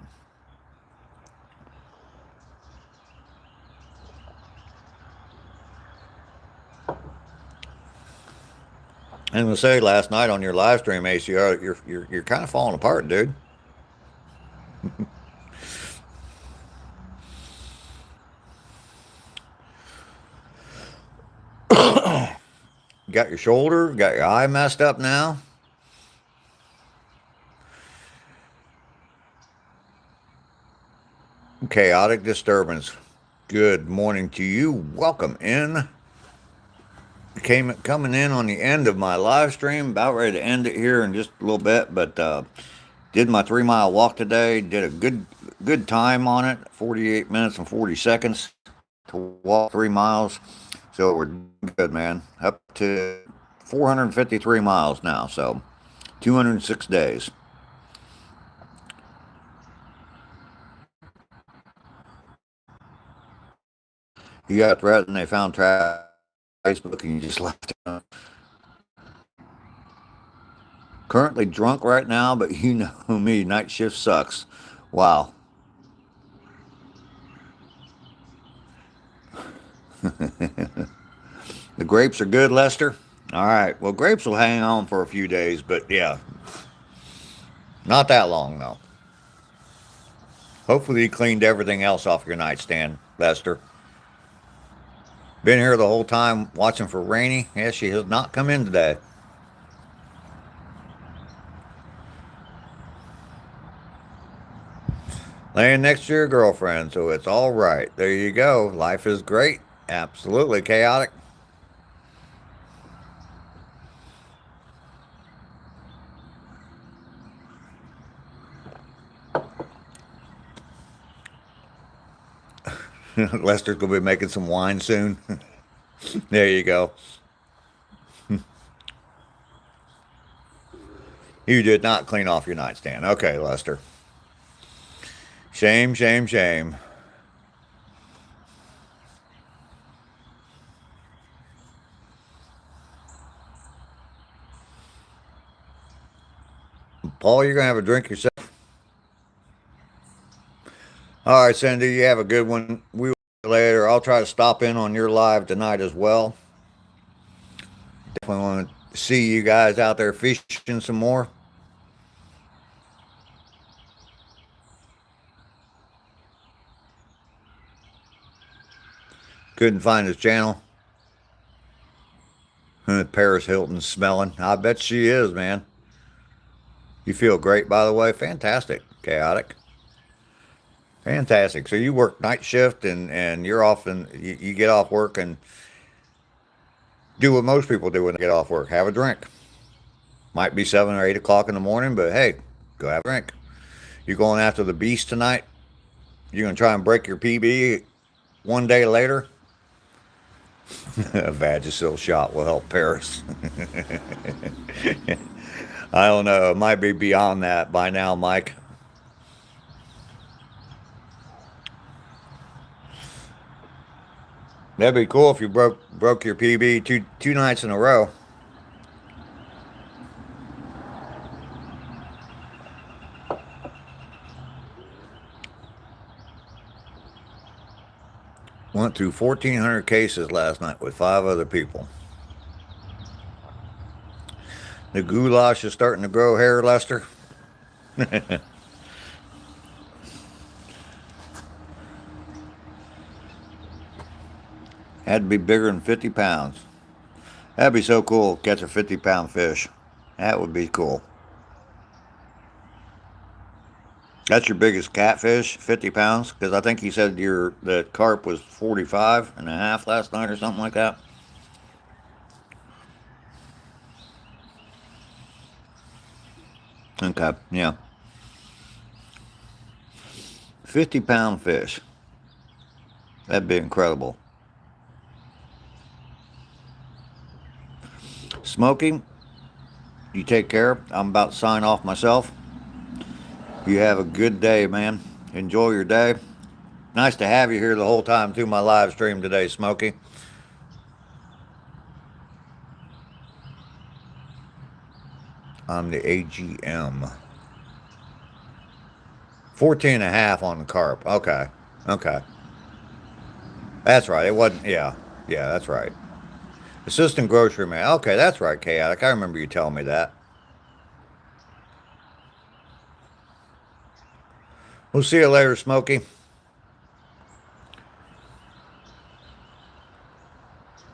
I was gonna say, last night on your live stream, ACR, you're kind of falling apart, dude. Got your shoulder, got your eye messed up now. Chaotic disturbance. Good morning to you. Welcome in. Coming in on the end of my live stream. About ready to end it here in just a little bit, but did my 3 mile walk today. Did a good time on it. 48 minutes and 40 seconds to walk 3 miles. So we're good, man. Up to 453 miles now. So 206 days. You got threat and they found Facebook and you just left it. Currently drunk right now, but you know me, night shift sucks. Wow. The grapes are good, Lester? All right. Well, grapes will hang on for a few days, but yeah, not that long, though. Hopefully you cleaned everything else off your nightstand, Lester. Been here the whole time watching for Rainy. Yes, she has not come in today. Laying next to your girlfriend, so it's all right. There you go. Life is great. Absolutely chaotic. Lester's going to be making some wine soon. There you go. You did not clean off your nightstand. Okay, Lester. Shame, shame, shame. Paul, you're going to have a drink yourself. All right, Cindy, you have a good one. We will see you later. I'll try to stop in on your live tonight as well. Definitely want to see you guys out there fishing some more. Couldn't find his channel. Paris Hilton smelling. I bet she is, man. You feel great, by the way. Fantastic. Chaotic. Fantastic. So you work night shift and you're off and you get off work and do what most people do when they get off work. Have a drink. Might be 7 or 8 o'clock in the morning, but hey, go have a drink. You going after the beast tonight? You going to try and break your PB one day later? A Vagisil shot will help Paris. I don't know. It might be beyond that by now, Mike. That'd be cool if you broke your PB two nights in a row. Went through 1,400 cases last night with 5 other people. The goulash is starting to grow hair, Lester. Had to be bigger than 50 pounds. That'd be so cool, catch a 50-pound fish. That would be cool. That's your biggest catfish, 50 pounds? Because I think you said the carp was 45 and a half last night or something like that. Okay, yeah. 50-pound fish. That'd be incredible. Smoking, you take care. I'm about to sign off myself. You have a good day, man. Enjoy your day. Nice to have you here the whole time through my live stream today, Smokey. I'm the AGM. 14 and a half on the carp. Okay. Okay. That's right. It wasn't, yeah. Yeah, that's right. Assistant grocery man. Okay, that's right, Chaotic. I remember you telling me that. We'll see you later, Smokey.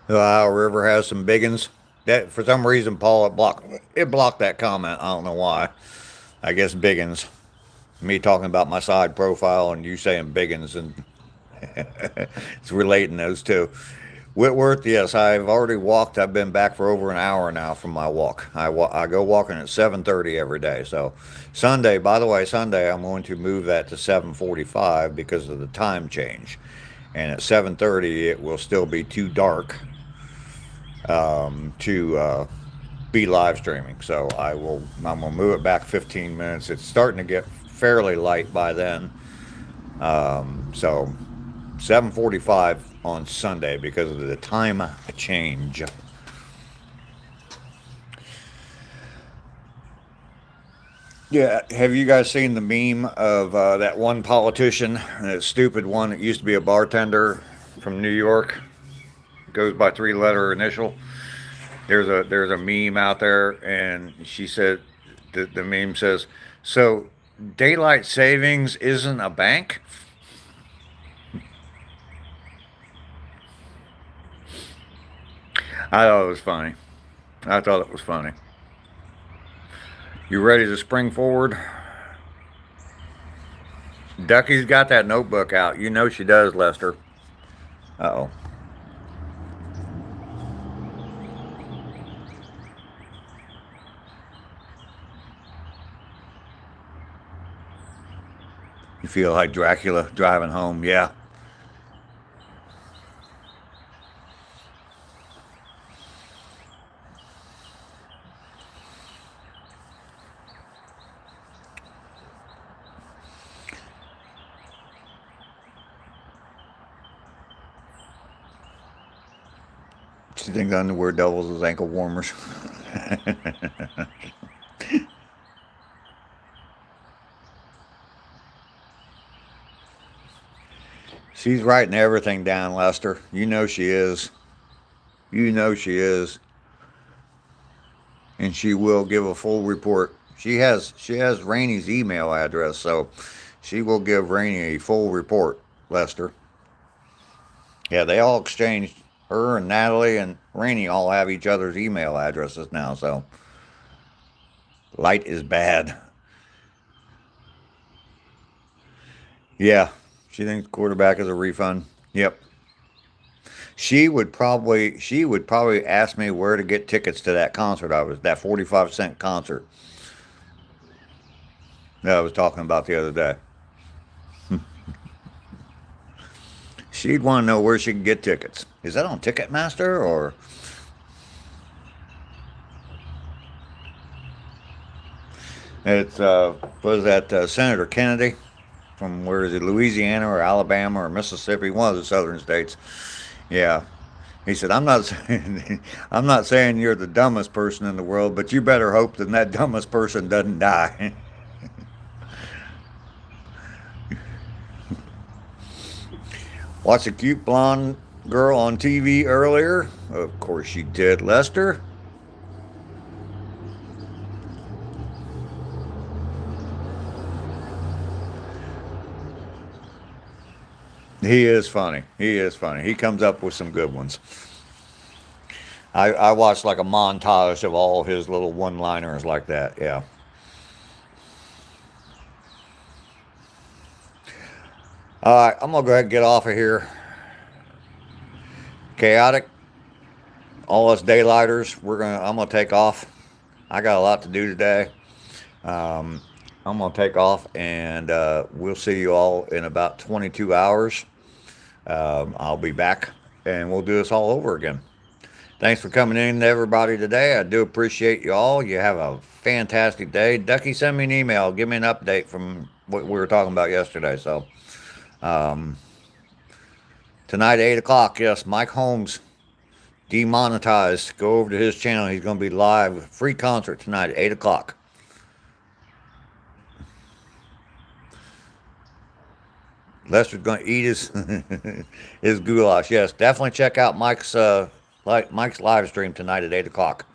The Ohio River has some biggins. That for some reason, Paul, it blocked that comment. I don't know why. I guess biggins. Me talking about my side profile and you saying biggins, and it's relating those two. Whitworth, yes, I've already walked. I've been back for over an hour now from my walk. I go walking at 7:30 every day. So Sunday, by the way, Sunday I'm going to move that to 7:45 because of the time change. And at 7:30 it will still be too dark to be live streaming. So I'm gonna move it back 15 minutes. It's starting to get fairly light by then. So 7:45 on Sunday because of the time change. Yeah, have you guys seen the meme of that one politician, that stupid one that used to be a bartender from New York? goes by 3-letter initial. There's a meme out there, and she said the meme says, "So daylight savings isn't a bank." I thought it was funny. I thought it was funny. You ready to spring forward? Ducky's got that notebook out. You know she does, Lester. Uh-oh. You feel like Dracula driving home, yeah. She thinks underwear doubles as ankle warmers. She's writing everything down, Lester. You know she is. You know she is. And she will give a full report. She has Rainey's email address, so she will give Rainey a full report, Lester. Yeah, they all exchanged. Her and Natalie and Rainey all have each other's email addresses now, so light is bad. Yeah, she thinks quarterback is a refund. Yep. She would probably ask me where to get tickets to that concert. That 45-cent concert that I was talking about the other day. She'd want to know where she can get tickets. Is that on Ticketmaster or? It's what is that? Senator Kennedy from where is it? Louisiana or Alabama or Mississippi, one of the southern states. Yeah. He said, I'm not saying you're the dumbest person in the world, but you better hope that dumbest person doesn't die. Watched a cute blonde girl on TV earlier. Of course you did, Lester. He is funny. He is funny. He comes up with some good ones. I watched like a montage of all his little one-liners like that. Yeah. All right, I'm gonna go ahead and get off of here. Chaotic, all us daylighters, I'm gonna take off. I got a lot to do today. I'm gonna take off, and we'll see you all in about 22 hours. I'll be back, and we'll do this all over again. Thanks for coming in, everybody, today. I do appreciate you all. You have a fantastic day. Ducky, send me an email. Give me an update from what we were talking about yesterday. So, tonight, 8 o'clock, yes, Mike Holmes, demonetized. Go over to his channel. He's going to be live. Free concert tonight at 8 o'clock. Lester's going to eat his goulash. Yes, definitely check out Mike's live stream tonight at 8 o'clock.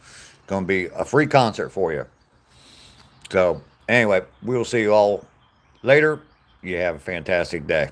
Going to be a free concert for you. So, anyway, we'll see you all later. You have a fantastic day.